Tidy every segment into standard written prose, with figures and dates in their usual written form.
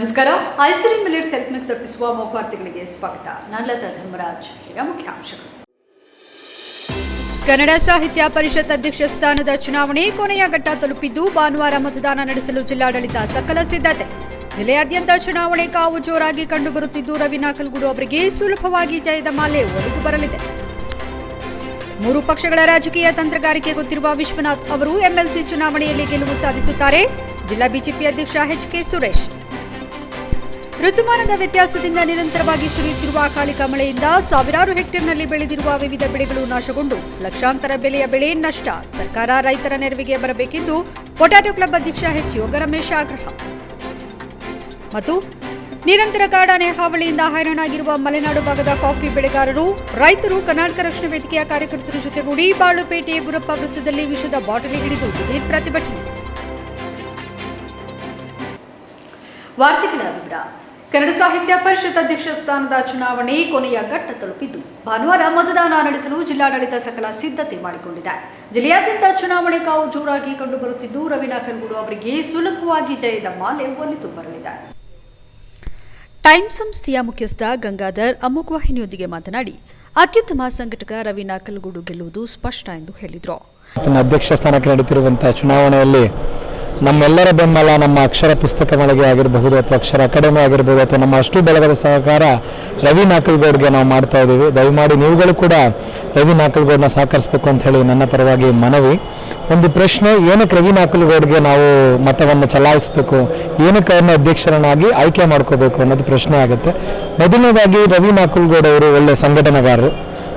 ನಮಸ್ಕಾರ. ಐಸಿರಿ millets health mix ಅರ್ಪಿಸುವ ಮುಖ್ಯವಾರ್ತೆಗಳಿಗೆ ಸ್ವಾಗತ. ನಾನು ಲತಾ ಧರ್ಮರಾಜ್. ಈಗ ಮುಖ್ಯಾಂಶಗಳು. ಕನ್ನಡ ಸಾಹಿತ್ಯ ಪರಿಷತ್ ಅಧ್ಯಕ್ಷ ಸ್ಥಾನದ ಚುನಾವಣೆ ಕೊನೆಯ ಘಟ್ಟ ತಲುಪಿದ್ದು ಭಾನುವಾರ ಮತದಾನ ನಡೆಸಲು ಜಿಲ್ಲಾಡಳಿತ ಸಕಲ ಸಿದ್ಧತೆ. ಜಿಲ್ಲೆಯಾದ್ಯಂತ ಚುನಾವಣೆ ಕಾವು ಜೋರಾಗಿ ಕಂಡುಬರುತ್ತಿದ್ದು ರವಿ ನಾಕಲ್ಗೂಡು ಅವರಿಗೆ ಸುಲಭವಾಗಿ ಜಯದ ಮಾಲೆ ಒಲಿದು ಬರಲಿದೆ. 3 ಪಕ್ಷಗಳ ರಾಜಕೀಯ ತಂತ್ರಗಾರಿಕೆ ಗೊತ್ತಿರುವ ವಿಶ್ವನಾಥ್ ಅವರು ಎಂಎಲ್ಸಿ ಚುನಾವಣೆಯಲ್ಲಿ ಗೆಲುವು ಸಾಧಿಸುತ್ತಾರೆ. ಜಿಲ್ಲಾ ಬಿಜೆಪಿ ಅಧ್ಯಕ್ಷ ಎಚ್.ಕೆ. ಸುರೇಶ್. ಋತುಮಾನದ ವ್ಯತ್ಯಾಸದಿಂದ ನಿರಂತರವಾಗಿ ಸುರಿಯುತ್ತಿರುವ ಅಕಾಲಿಕ ಮಳೆಯಿಂದ ಸಾವಿರಾರು ಹೆಕ್ಟೇರ್ನಲ್ಲಿ ಬೆಳೆದಿರುವ ವಿವಿಧ ಬೆಳೆಗಳು ನಾಶಗೊಂಡು ಲಕ್ಷಾಂತರ ಬೆಲೆಯ ಬೆಳೆ ನಷ್ಟ. ಸರ್ಕಾರ ರೈತರ ನೆರವಿಗೆ ಬರಬೇಕೆಂದು ಪೊಟ್ಯಾಟೊ ಕ್ಲಬ್ ಅಧ್ಯಕ್ಷ ಎಚ್. ಯೋಗರಮೇಶ್ ಆಗ್ರಹ. ಮತ್ತು ನಿರಂತರ ಕಾಡಾನೆ ಹಾವಳಿಯಿಂದ ಹೈರಾಣಾಗಿರುವ ಮಲೆನಾಡು ಭಾಗದ ಕಾಫಿ ಬೆಳೆಗಾರರು, ರೈತರು ಕರ್ನಾಟಕ ರಕ್ಷಣಾ ವೇದಿಕೆಯ ಕಾರ್ಯಕರ್ತರ ಜೊತೆಗೂಡಿ ಬಾಳುಪೇಟೆಯ ಗುರಪ್ಪ ವೃತ್ತದಲ್ಲಿ ವಿಷದ ಬಾಟಲಿ ಹಿಡಿದು ದಿಢೀರ್ ಪ್ರತಿಭಟನೆ. ವಾರ್ತೆಗಳ ವಿವರ. ಕನ್ನಡ ಸಾಹಿತ್ಯ ಪರಿಷತ್ ಅಧ್ಯಕ್ಷ ಸ್ಥಾನದ ಚುನಾವಣೆ ಕೊನೆಯ ಘಟ್ಟ ತಲುಪಿದ್ದು ಭಾನುವಾರ ಮತದಾನ ನಡೆಸಲು ಜಿಲ್ಲಾಡಳಿತ ಸಕಲ ಸಿದ್ಧತೆ ಮಾಡಿಕೊಂಡಿದೆ. ಜಿಲ್ಲೆಯಾದ್ಯಂತ ಚುನಾವಣೆ ಕಾವು ಜೋರಾಗಿ ಕಂಡುಬರುತ್ತಿದ್ದು ರವಿ ನಾಕಲ್ಗೂಡು ಅವರಿಗೆ ಸುಲಭವಾಗಿ ಜಯದ ಮಾಲೆ ಒಲಿದು ಬರಲಿದೆ. ಟೈಮ್ ಸಂಸ್ಥೆಯ ಮುಖ್ಯಸ್ಥ ಗಂಗಾಧರ್ ಅಮೋಘ್ ವಾಹಿನಿಯೊಂದಿಗೆ ಮಾತನಾಡಿ, ಅತ್ಯುತ್ತಮ ಸಂಘಟಕ ರವಿ ನಾಕಲ್ಗೂಡು ಗೆಲ್ಲುವುದು ಸ್ಪಷ್ಟ ಎಂದು ಹೇಳಿದರು. ಅಧ್ಯಕ್ಷ ಸ್ಥಾನಕ್ಕೆ ನಡೀತಿರುವಂತಹ ಚುನಾವಣೆಯಲ್ಲಿ ನಮ್ಮೆಲ್ಲರ ಬೆಂಬಲ ನಮ್ಮ ಅಕ್ಷರ ಪುಸ್ತಕ ಮಳಿಗೆ ಆಗಿರಬಹುದು ಅಥವಾ ಅಕ್ಷರ ಅಕಾಡೆಮಿ ಆಗಿರಬಹುದು ಅಥವಾ ನಮ್ಮ ಅಷ್ಟು ಬೆಳಗದ ಸಹಕಾರ ರವಿ ನಾಕಲ್ಗೌಡ್ಗೆ ನಾವು ಮಾಡ್ತಾ ಇದ್ದೀವಿ. ದಯಮಾಡಿ ನೀವುಗಳು ಕೂಡ ರವಿ ನಾಕಲ್ಗೌಡನ್ನ ಸಹಕರಿಸಬೇಕು ಅಂತ ಹೇಳಿ ನನ್ನ ಪರವಾಗಿ ಮನವಿ. ಒಂದು ಪ್ರಶ್ನೆ, ಏನಕ್ಕೆ ರವಿ ನಾಕಲ್ಗೌಡ್ಗೆ ನಾವು ಮತವನ್ನು ಚಲಾಯಿಸಬೇಕು, ಏನಕ್ಕೆ ಅವ್ರನ್ನ ಅಧ್ಯಕ್ಷರನ್ನಾಗಿ ಆಯ್ಕೆ ಮಾಡ್ಕೋಬೇಕು ಅನ್ನೋದು ಪ್ರಶ್ನೆ ಆಗುತ್ತೆ. ಮೊದಲನೇದಾಗಿ ರವಿ ನಾಕಲ್ಗೌಡ್ ಅವರು ಒಳ್ಳೆ ಸಂಘಟನೆಗಾರರು.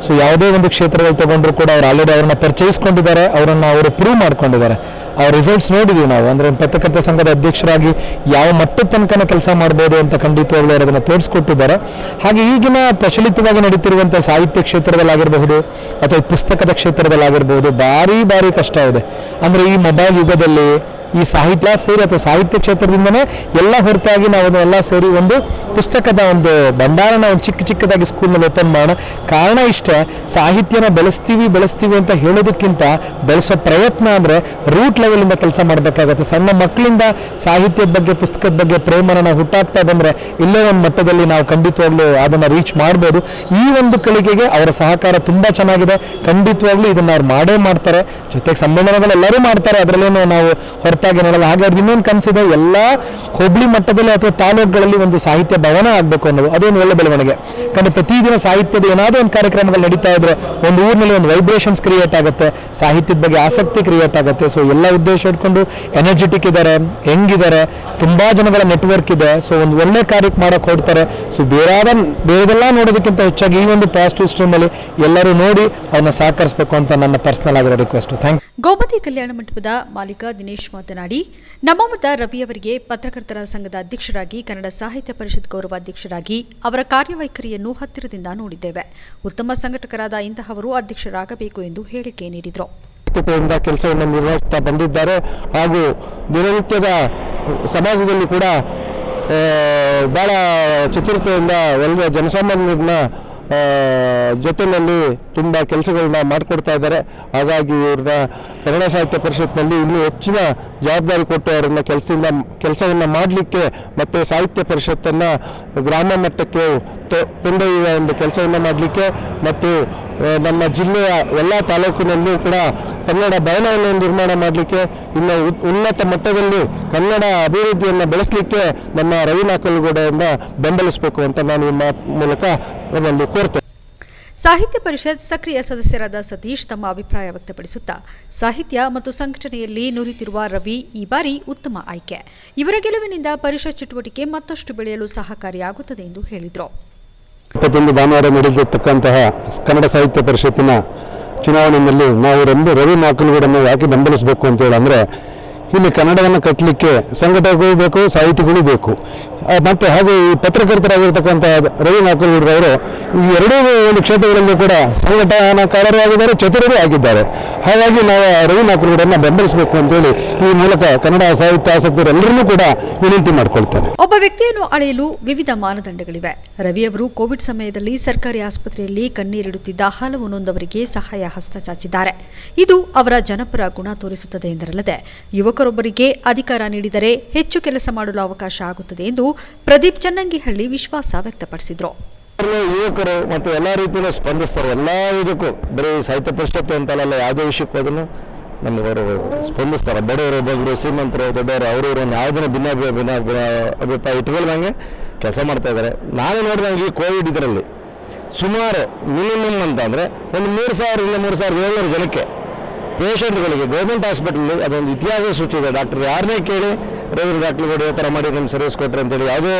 ಸೊ ಯಾವುದೇ ಒಂದು ಕ್ಷೇತ್ರದಲ್ಲಿ ತಗೊಂಡ್ರು ಕೂಡ ಅವ್ರು ಆಲ್ರೆಡಿ ಅವ್ರನ್ನ ಪರಿಚಯಿಸ್ಕೊಂಡಿದ್ದಾರೆ, ಅವರು ಪ್ರೂವ್ ಮಾಡ್ಕೊಂಡಿದ್ದಾರೆ. ಅವ್ರ ರಿಸಲ್ಟ್ಸ್ ನೋಡಿದ್ದೀವಿ ನಾವು. ಅಂದರೆ ಪತ್ರಕರ್ತರ ಸಂಘದ ಅಧ್ಯಕ್ಷರಾಗಿ ಯಾವ ಮಟ್ಟದ ತನಕ ಕೆಲಸ ಮಾಡ್ಬೋದು ಅಂತ ಖಂಡಿತವಾಗ್ಲೂ ಅವರು ಅದನ್ನು ತೋರಿಸ್ಕೊಟ್ಟಿದ್ದಾರೆ. ಹಾಗೆ ಈಗಿನ ಪ್ರಚಲಿತವಾಗಿ ನಡೀತಿರುವಂಥ ಸಾಹಿತ್ಯ ಕ್ಷೇತ್ರದಲ್ಲಾಗಿರಬಹುದು ಅಥವಾ ಪುಸ್ತಕದ ಕ್ಷೇತ್ರದಲ್ಲಾಗಿರ್ಬೋದು ಭಾರಿ ಕಷ್ಟ ಇದೆ. ಅಂದರೆ ಈ ಮೊಬೈಲ್ ಯುಗದಲ್ಲಿ ಈ ಸಾಹಿತ್ಯ ಸೇರಿ ಅಥವಾ ಸಾಹಿತ್ಯ ಕ್ಷೇತ್ರದಿಂದನೇ ಎಲ್ಲ ಹೊರತಾಗಿ ನಾವು ಅದನ್ನೆಲ್ಲ ಸೇರಿ ಒಂದು ಪುಸ್ತಕದ ಒಂದು ಭಂಡಾರನ ಒಂದು ಚಿಕ್ಕದಾಗಿ ಸ್ಕೂಲ್ನಲ್ಲಿ ಓಪನ್ ಮಾಡೋಣ. ಕಾರಣ ಇಷ್ಟೇ, ಸಾಹಿತ್ಯನ ಬೆಳೆಸ್ತೀವಿ ಅಂತ ಹೇಳೋದಕ್ಕಿಂತ ಬೆಳೆಸೋ ಪ್ರಯತ್ನ ಅಂದರೆ ರೂಟ್ ಲೆವೆಲಿಂದ ಕೆಲಸ ಮಾಡಬೇಕಾಗತ್ತೆ. ಸಣ್ಣ ಮಕ್ಕಳಿಂದ ಸಾಹಿತ್ಯದ ಬಗ್ಗೆ ಪುಸ್ತಕದ ಬಗ್ಗೆ ಪ್ರೇಮನ ನಾವು ಹುಟ್ಟಾಕ್ತಾ ಬಂದರೆ ಇಲ್ಲೇ ಒಂದು ಮಟ್ಟದಲ್ಲಿ ನಾವು ಖಂಡಿತವಾಗ್ಲೂ ಅದನ್ನು ರೀಚ್ ಮಾಡ್ಬೋದು. ಈ ಒಂದು ಕಲಿಕೆಗೆ ಅವರ ಸಹಕಾರ ತುಂಬ ಚೆನ್ನಾಗಿದೆ. ಖಂಡಿತವಾಗ್ಲೂ ಇದನ್ನು ಅವ್ರು ಮಾಡೇ ಮಾಡ್ತಾರೆ. ಜೊತೆಗೆ ಸಮ್ಮೇಳನಗಳು ಎಲ್ಲರೂ ಮಾಡ್ತಾರೆ, ಅದರಲ್ಲೇನು ನಾವು ಹೊರತಾಗಿ ನೋಡಲ್ಲ. ಹಾಗಾಗಿ ಇನ್ನೊಂದು ಕನಸಿದೆ, ಎಲ್ಲ ಹೋಬಳಿ ಮಟ್ಟದಲ್ಲಿ ಅಥವಾ ತಾಲೂಕುಗಳಲ್ಲಿ ಒಂದು ಸಾಹಿತ್ಯ ಭವನ ಆಗಬೇಕು ಅನ್ನೋದು. ಅದೊಂದು ಒಳ್ಳೆ ಬೆಳವಣಿಗೆ. ಯಾಕಂದರೆ ಪ್ರತಿದಿನ ಸಾಹಿತ್ಯದ ಏನಾದರೂ ಒಂದು ಕಾರ್ಯಕ್ರಮಗಳು ನಡೀತಾ ಇದ್ರೆ ಒಂದು ಊರಿನಲ್ಲಿ ಒಂದು ವೈಬ್ರೇಷನ್ಸ್ ಕ್ರಿಯೇಟ್ ಆಗುತ್ತೆ, ಸಾಹಿತ್ಯದ ಬಗ್ಗೆ ಆಸಕ್ತಿ ಕ್ರಿಯೇಟ್ ಆಗುತ್ತೆ. ಸೊ ಎಲ್ಲ ಉದ್ದೇಶ ಇಟ್ಕೊಂಡು ಎನರ್ಜೆಟಿಕ್ ಇದ್ದಾರೆ, ಹೆಂಗಿದ್ದಾರೆ, ತುಂಬ ಜನಗಳ ನೆಟ್ವರ್ಕ್ ಇದೆ. ಸೊ ಒಂದು ಒಳ್ಳೆ ಕಾರ್ಯಕ್ಕೆ ಮಾಡೋಕೆ ಹೊಡ್ತಾರೆ. ಸೊ ಬೇರೆದೆಲ್ಲ ನೋಡೋದಕ್ಕಿಂತ ಹೆಚ್ಚಾಗಿ ಈ ಒಂದು ಪಾಸಿಟಿವ್ ಸ್ಟ್ರೀಮಲ್ಲಿ ಎಲ್ಲರೂ ನೋಡಿ ಅವ್ರನ್ನ ಸಹಕರಿಸಬೇಕು ಅಂತ ನನ್ನ ಪರ್ಸನಲ್ ಆಗಿರೋ request. Thank you. Gomathi Kalyana ಮಂಟಪದ ಮಾಲೀಕ ದಿನೇಶ್ ಮಾತನಾಡಿ, ನಮ್ಮ ಮತ ರವಿಯವರಿಗೆ ಪತ್ರಕರ್ತರ ಸಂಘದ ಅಧ್ಯಕ್ಷರಾಗಿ, ಕನ್ನಡ ಸಾಹಿತ್ಯ ಪರಿಷತ್ ಗೌರವಾಧ್ಯಕ್ಷರಾಗಿ ಅವರ ಕಾರ್ಯವೈಖರಿಯನ್ನು ಹತ್ತಿರದಿಂದ ನೋಡಿದ್ದೇವೆ. ಉತ್ತಮ ಸಂಘಟಕರಾದ ಇಂತಹವರು ಅಧ್ಯಕ್ಷರಾಗಬೇಕು ಎಂದು ಹೇಳಿಕೆ ನೀಡಿದರು. ಕೆಲಸವನ್ನು ನಿರ್ವಹಿಸ್ತಾ ಬಂದಿದ್ದಾರೆ ಹಾಗೂ ದಿನನಿತ್ಯದ ಸಮಾಜದಲ್ಲಿ ಕೂಡ ಬಹಳ ಚತುರತೆಯಿಂದ ಒಳ್ಳೆಯ ಜನಸಾಮಾನ್ಯರನ್ನ ಜೊತೆಯಲ್ಲಿ ತುಂಬ ಕೆಲಸಗಳನ್ನ ಮಾಡಿಕೊಡ್ತಾ ಇದ್ದಾರೆ. ಹಾಗಾಗಿ ಇವ್ರನ್ನ ಕನ್ನಡ ಸಾಹಿತ್ಯ ಪರಿಷತ್ನಲ್ಲಿ ಇನ್ನೂ ಹೆಚ್ಚಿನ ಜವಾಬ್ದಾರಿ ಕೊಟ್ಟು ಅವರನ್ನ ಕೆಲಸವನ್ನು ಮಾಡಲಿಕ್ಕೆ ಮತ್ತು ಸಾಹಿತ್ಯ ಪರಿಷತ್ತನ್ನು ಗ್ರಾಮ ಮಟ್ಟಕ್ಕೆ ಕೊಂಡೊಯ್ಯುವ ಒಂದು ಕೆಲಸವನ್ನು ಮಾಡಲಿಕ್ಕೆ ಮತ್ತು ನಮ್ಮ ಜಿಲ್ಲೆಯ ಎಲ್ಲ ತಾಲೂಕಿನಲ್ಲೂ ಕೂಡ ಕನ್ನಡ ಭವನವನ್ನು ನಿರ್ಮಾಣ ಮಾಡಲಿಕ್ಕೆ, ಇನ್ನು ಉನ್ನತ ಮಟ್ಟದಲ್ಲಿ ಕನ್ನಡ ಅಭಿವೃದ್ಧಿಯನ್ನು ಬೆಳೆಸಲಿಕ್ಕೆ ನಮ್ಮ ರವಿ ನಾಕಲ್ಗೌಡರನ್ನ ಬೆಂಬಲಿಸಬೇಕು ಅಂತ ನಾನು ಈ ಮೂಲಕ ಒಂದು ಕೋರ್ತೇನೆ. ಸಾಹಿತ್ಯ ಪರಿಷತ್ ಸಕ್ರಿಯ ಸದಸ್ಯರಾದ ಸತೀಶ್ ತಮ್ಮ ಅಭಿಪ್ರಾಯ ವ್ಯಕ್ತಪಡಿಸುತ್ತಾ, ಸಾಹಿತ್ಯ ಮತ್ತು ಸಂಘಟನೆಯಲ್ಲಿ ನುರಿತಿರುವ ರವಿ ಈ ಬಾರಿ ಉತ್ತಮ ಆಯ್ಕೆ. ಇವರ ಗೆಲುವಿನಿಂದ ಪರಿಷತ್ ಚಟುವಟಿಕೆ ಮತ್ತಷ್ಟು ಬೆಳೆಯಲು ಸಹಕಾರಿಯಾಗುತ್ತದೆ ಎಂದು ಹೇಳಿದರು. 21 ಭಾನುವಾರ ನಡೆದಿರತಕ್ಕಂತಹ ಕನ್ನಡ ಸಾಹಿತ್ಯ ಪರಿಷತ್ತಿನ ಚುನಾವಣೆಯಲ್ಲಿ ನಾವು ರವಿ ನಾಕಲ್ಗೂಡನ್ನು ಯಾಕೆ ಬೆಂಬಲಿಸಬೇಕು ಅಂತೇಳಿ ಅಂದರೆ, ಇಲ್ಲಿ ಕನ್ನಡವನ್ನು ಕಟ್ಟಲಿಕ್ಕೆ ಸಂಘಟಕಗಳು ಬೇಕು, ಸಾಹಿತಿಗಳು ಬೇಕು. ಮತ್ತು ಹಾಗೆ ಈ ಪತ್ರಕರ್ತರಾಗಿರ್ತಕ್ಕಂಥ ರವಿ ನಾಕಲ್ಗೂಡರವರು ಈ ಎರಡೂ ಒಂದು ಕ್ಷೇತ್ರಗಳಲ್ಲೂ ಕೂಡ ಸಂಘಟನಾಕಾರರು ಆಗಿದ್ದಾರೆ, ಚತುರರು ಆಗಿದ್ದಾರೆ. ಹಾಗಾಗಿ ನಾವು ರವಿ ನಾಕಲ್ಗೂಡರನ್ನ ಬೆಂಬಲಿಸಬೇಕು ಅಂತೇಳಿ ಈ ಮೂಲಕ ಕನ್ನಡ ಸಾಹಿತ್ಯ ಆಸಕ್ತರೆಲ್ಲರನ್ನೂ ಕೂಡ ವಿನಂತಿ ಮಾಡಿಕೊಳ್ತೇನೆ. ಒಬ್ಬ ವ್ಯಕ್ತಿಯನ್ನು ಅಳೆಯಲು ವಿವಿಧ ಮಾನದಂಡಗಳಿವೆ. ರವಿಯವರು ಕೋವಿಡ್ ಸಮಯದಲ್ಲಿ ಸರ್ಕಾರಿ ಆಸ್ಪತ್ರೆಯಲ್ಲಿ ಕಣ್ಣೀರಿಡುತ್ತಿದ್ದ ಹಲವು ನೊಂದವರಿಗೆ ಸಹಾಯ ಹಸ್ತ ಚಾಚಿದ್ದಾರೆ. ಇದು ಅವರ ಜನಪರ ಗುಣ ತೋರಿಸುತ್ತದೆ ಎಂದರಲ್ಲದೆ, ಯುವಕರು ಯುವಕರೊಬ್ಬರಿಗೆ ಅಧಿಕಾರ ನೀಡಿದರೆ ಹೆಚ್ಚು ಕೆಲಸ ಮಾಡಲು ಅವಕಾಶ ಆಗುತ್ತದೆ ಎಂದು ಪ್ರದೀಪ್ ಚನ್ನಂಗಿಹಳ್ಳಿ ವಿಶ್ವಾಸ ವ್ಯಕ್ತಪಡಿಸಿದರು. ಯುವಕರು ಮತ್ತು ಎಲ್ಲ ರೀತಿಯಲ್ಲೂ ಸ್ಪಂದಿಸ್ತಾರೆ. ಎಲ್ಲ ಇದಕ್ಕೂ ಬರೀ ಸಾಹಿತ್ಯ ಪರಿಷತ್ತು ಅಂತಲ್ಲ, ಯಾವುದೇ ವಿಷಯಕ್ಕೂ ಅದನ್ನು ನಮಗೆ ಅವರು ಸ್ಪಂದಿಸ್ತಾರೆ. ಬಡವರು, ಬಗ್ಗರು, ಶ್ರೀಮಂತರು, ದೊಡ್ಡವರು, ಅವರು ಯಾವುದನ್ನು ಭಿನ್ನ ಅಭಿಪ್ರಾಯ ಇಟ್ಕೊಳ್ದಂಗೆ ಕೆಲಸ ಮಾಡ್ತಾ ಇದ್ದಾರೆ. ನಾನು ನೋಡಿದಂಗೆ ಈ ಕೋವಿಡ್ ಇದರಲ್ಲಿ ಸುಮಾರು ಮಿನಿಮಮ್ ಅಂತ ಅಂದರೆ ಒಂದು 3,000 ಇಂದ 3,700 ಜನಕ್ಕೆ ಪೇಷಂಟ್ಗಳಿಗೆ ಗೌರ್ಮೆಂಟ್ ಹಾಸ್ಪಿಟಲ್ ಅದೊಂದು ಇತಿಹಾಸ ಸೃಷ್ಟಿಸಿದೆ. ಡಾಕ್ಟರ್ ಯಾರನ್ನೇ ಕೇಳಿ ರವೀಂದ್ರ ಡಾಕ್ಟರ್ಗಳು ಯಾವ ಥರ ಮಾಡಿ ನಮ್ಮ ಸರ್ವಿಸ್ ಕೊಟ್ಟರೆ ಅಂತೇಳಿ ಯಾವುದೇ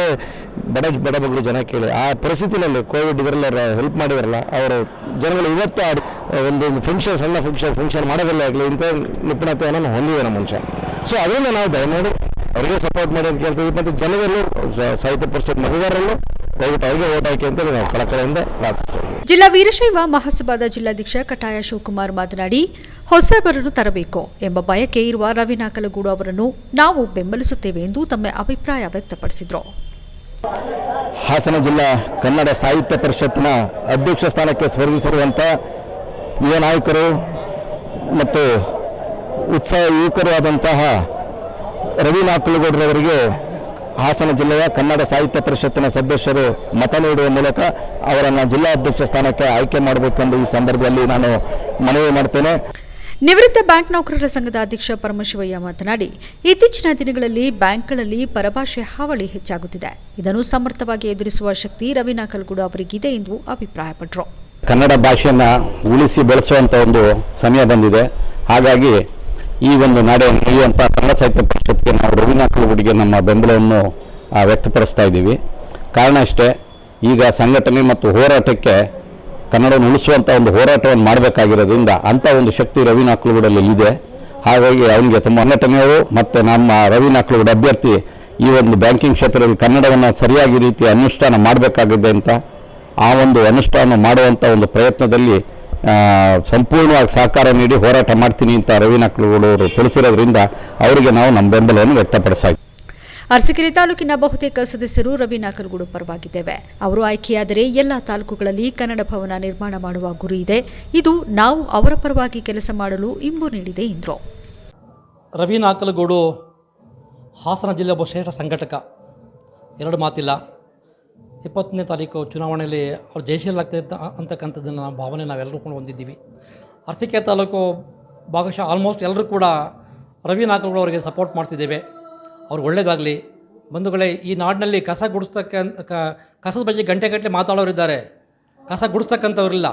ಬಡ ಬಗ್ಗರು ಜನ ಕೇಳಿ ಆ ಪರಿಸ್ಥಿತಿನಲ್ಲಿ ಕೋವಿಡ್ ಇದರಲ್ಲ ಹೆಲ್ಪ್ ಮಾಡಿದಾರಲ್ಲ ಅವರು ಜನಗಳು ಇವತ್ತು ಒಂದು ಫಂಕ್ಷನ್ ಸಣ್ಣ ಫಂಕ್ಷನ್ ಮಾಡೋದಲ್ಲೇ ಆಗಲಿ ಇಂಥ ನಿಪುಣತೆಯನ್ನು ಹೊಂದಿದೆ ಮನುಷ್ಯ. ಸೊ ಅದರಿಂದ ನಾವು ದಯಮಾಡಿ ಅವರಿಗೆ ಸಪೋರ್ಟ್ ಮಾಡಿ ಅಂತ ಕೇಳ್ತೀವಿ. ಮತ್ತು ಜನರಲ್ಲೂ ಸಾಹಿತ್ಯ ಪರಿಷತ್ ಮತದಾರರಲ್ಲೂ ದಯವಿಟ್ಟು ಅವರಿಗೆ ಓಟ್ ಹಾಕಿ ಅಂತ ನಾವು ಕಳಕಳಿಯಿಂದ ಪ್ರಾರ್ಥಿಸ್ತೇವೆ. ಜಿಲ್ಲಾ ವೀರಶೈವ ಮಹಾಸಭಾದ ಜಿಲ್ಲಾಧ್ಯಕ್ಷ ಕಟಾಯ ಶಿವಕುಮಾರ್ ಮಾತನಾಡಿ, ಹೊಸಬರನ್ನು ತರಬೇಕು ಎಂಬ ಬಯಕೆ ಇರುವ ರವಿ ನಾಕಲಗೂಡು ಅವರನ್ನು ನಾವು ಬೆಂಬಲಿಸುತ್ತೇವೆ ಎಂದು ತಮ್ಮ ಅಭಿಪ್ರಾಯ ವ್ಯಕ್ತಪಡಿಸಿದರು. ಹಾಸನ ಜಿಲ್ಲಾ ಕನ್ನಡ ಸಾಹಿತ್ಯ ಪರಿಷತ್ತಿನ ಅಧ್ಯಕ್ಷ ಸ್ಥಾನಕ್ಕೆ ಸ್ಪರ್ಧಿಸಿರುವಂಥ ಯುವ ನಾಯಕರು ಮತ್ತು ಉತ್ಸಾಹ ಯುವಕರು ಆದಂತಹ ರವಿ ನಾಕಲಗೌಡರವರಿಗೆ ಹಾಸನ ಜಿಲ್ಲೆಯ ಕನ್ನಡ ಸಾಹಿತ್ಯ ಪರಿಷತ್ತಿನ ಸದಸ್ಯರು ಮತ ನೀಡುವ ಮೂಲಕ ಅವರನ್ನು ಜಿಲ್ಲಾ ಅಧ್ಯಕ್ಷ ಸ್ಥಾನಕ್ಕೆ ಆಯ್ಕೆ ಮಾಡಬೇಕೆಂದು ಈ ಸಂದರ್ಭದಲ್ಲಿ ನಾನು ಮನವಿ ಮಾಡ್ತೇನೆ. ನಿವೃತ್ತ ಬ್ಯಾಂಕ್ ನೌಕರರ ಸಂಘದ ಅಧ್ಯಕ್ಷ ಪರಮಶಿವಯ್ಯ ಮಾತನಾಡಿ, ಇತ್ತೀಚಿನ ದಿನಗಳಲ್ಲಿ ಬ್ಯಾಂಕ್ಗಳಲ್ಲಿ ಪರಭಾಷೆ ಹಾವಳಿ ಹೆಚ್ಚಾಗುತ್ತಿದೆ. ಇದನ್ನು ಸಮರ್ಥವಾಗಿ ಎದುರಿಸುವ ಶಕ್ತಿ ರವಿ ನಾಕಲಗೂಡು ಅವರಿಗಿದೆ ಎಂದು ಅಭಿಪ್ರಾಯಪಟ್ಟರು. ಕನ್ನಡ ಭಾಷೆಯನ್ನು ಉಳಿಸಿ ಬೆಳೆಸುವಂಥ ಒಂದು ಸಮಯ ಬಂದಿದೆ. ಹಾಗಾಗಿ ಈ ಒಂದು ನಾಡೆ ನಡೆಯುವಂಥ ಕನ್ನಡ ಸಾಹಿತ್ಯ ಪರಿಷತ್ಗೆ ನಾವು ರವಿ ನಾಕಲಗೂಡಿಗೆ ನಮ್ಮ ಬೆಂಬಲವನ್ನು ವ್ಯಕ್ತಪಡಿಸ್ತಾ ಇದ್ದೀವಿ. ಕಾರಣ ಅಷ್ಟೇ, ಈಗ ಸಂಘಟನೆ ಮತ್ತು ಹೋರಾಟಕ್ಕೆ ಕನ್ನಡವನ್ನು ಉಳಿಸುವಂಥ ಒಂದು ಹೋರಾಟವನ್ನು ಮಾಡಬೇಕಾಗಿರೋದ್ರಿಂದ ಅಂಥ ಒಂದು ಶಕ್ತಿ ರವಿ ನಾಕಲಗೂಡಲ್ಲಿ ಇದೆ. ಹಾಗಾಗಿ ಅವನಿಗೆ ತುಂಬ ಸಂಘಟನೆಯವರು ಮತ್ತು ನಮ್ಮ ರವಿ ನಾಕಲಗೂಡು ಅಭ್ಯರ್ಥಿ ಈ ಒಂದು ಬ್ಯಾಂಕಿಂಗ್ ಕ್ಷೇತ್ರದಲ್ಲಿ ಕನ್ನಡವನ್ನು ಸರಿಯಾಗಿ ರೀತಿ ಅನುಷ್ಠಾನ ಮಾಡಬೇಕಾಗಿದೆ ಅಂತ ಆ ಒಂದು ಅನುಷ್ಠಾನ ಮಾಡುವಂಥ ಒಂದು ಪ್ರಯತ್ನದಲ್ಲಿ ಸಂಪೂರ್ಣವಾಗಿ ಸಹಕಾರ ನೀಡಿ ಹೋರಾಟ ಮಾಡ್ತೀನಿ ಅಂತ ರವಿ ನಾಕಲಗೂಡು ಅವರು ತಿಳಿಸಿರೋದ್ರಿಂದ ಅವರಿಗೆ ನಾವು ನಮ್ಮ ಬೆಂಬಲವನ್ನು ವ್ಯಕ್ತಪಡಿಸ್ತಾ ಇದ್ದೀವಿ. ಅರಸೀಕೆರೆ ತಾಲೂಕಿನ ಬಹುತೇಕ ಸದಸ್ಯರು ರವಿ ನಾಕಲಗೂಡು ಪರವಾಗಿದ್ದೇವೆ. ಅವರು ಆಯ್ಕೆಯಾದರೆ ಎಲ್ಲ ತಾಲೂಕುಗಳಲ್ಲಿ ಕನ್ನಡ ಭವನ ನಿರ್ಮಾಣ ಮಾಡುವ ಗುರಿ ಇದೆ. ಇದು ನಾವು ಅವರ ಪರವಾಗಿ ಕೆಲಸ ಮಾಡಲು ಇಂಬು ನೀಡಿದೆ ಎಂದರು. ರವಿ ನಾಕಲಗೂಡು ಹಾಸನ ಜಿಲ್ಲೆ ಒಬ್ಬ ಶ್ರೇಷ್ಠ ಸಂಘಟಕ, ಎರಡು ಮಾತಿಲ್ಲ. 20ನೇ ತಾರೀಕು ಚುನಾವಣೆಯಲ್ಲಿ ಅವ್ರು ಜಯಶೀಲಾಗ್ತದೆ ಅಂತಕ್ಕಂಥದ್ದನ್ನು ಭಾವನೆ ನಾವೆಲ್ಲರೂ ಕೂಡ ಹೊಂದಿದ್ದೀವಿ. ಅರಸೀಕೆರೆ ತಾಲೂಕು ಭಾಗಶಃ ಆಲ್ಮೋಸ್ಟ್ ಎಲ್ಲರೂ ಕೂಡ ರವಿ ನಾಕಲಗೂಡು ಅವರಿಗೆ ಸಪೋರ್ಟ್ ಮಾಡ್ತಿದ್ದೇವೆ. ಅವ್ರಿಗೆ ಒಳ್ಳೆಯದಾಗಲಿ. ಬಂಧುಗಳೇ, ಈ ನಾಡಿನಲ್ಲಿ ಕಸದ ಬಗ್ಗೆ ಗಂಟೆಗಟ್ಟಲೆ ಮಾತಾಡೋರಿದ್ದಾರೆ, ಕಸ ಗುಡಿಸ್ತಕ್ಕಂಥವ್ರಿಲ್ಲ.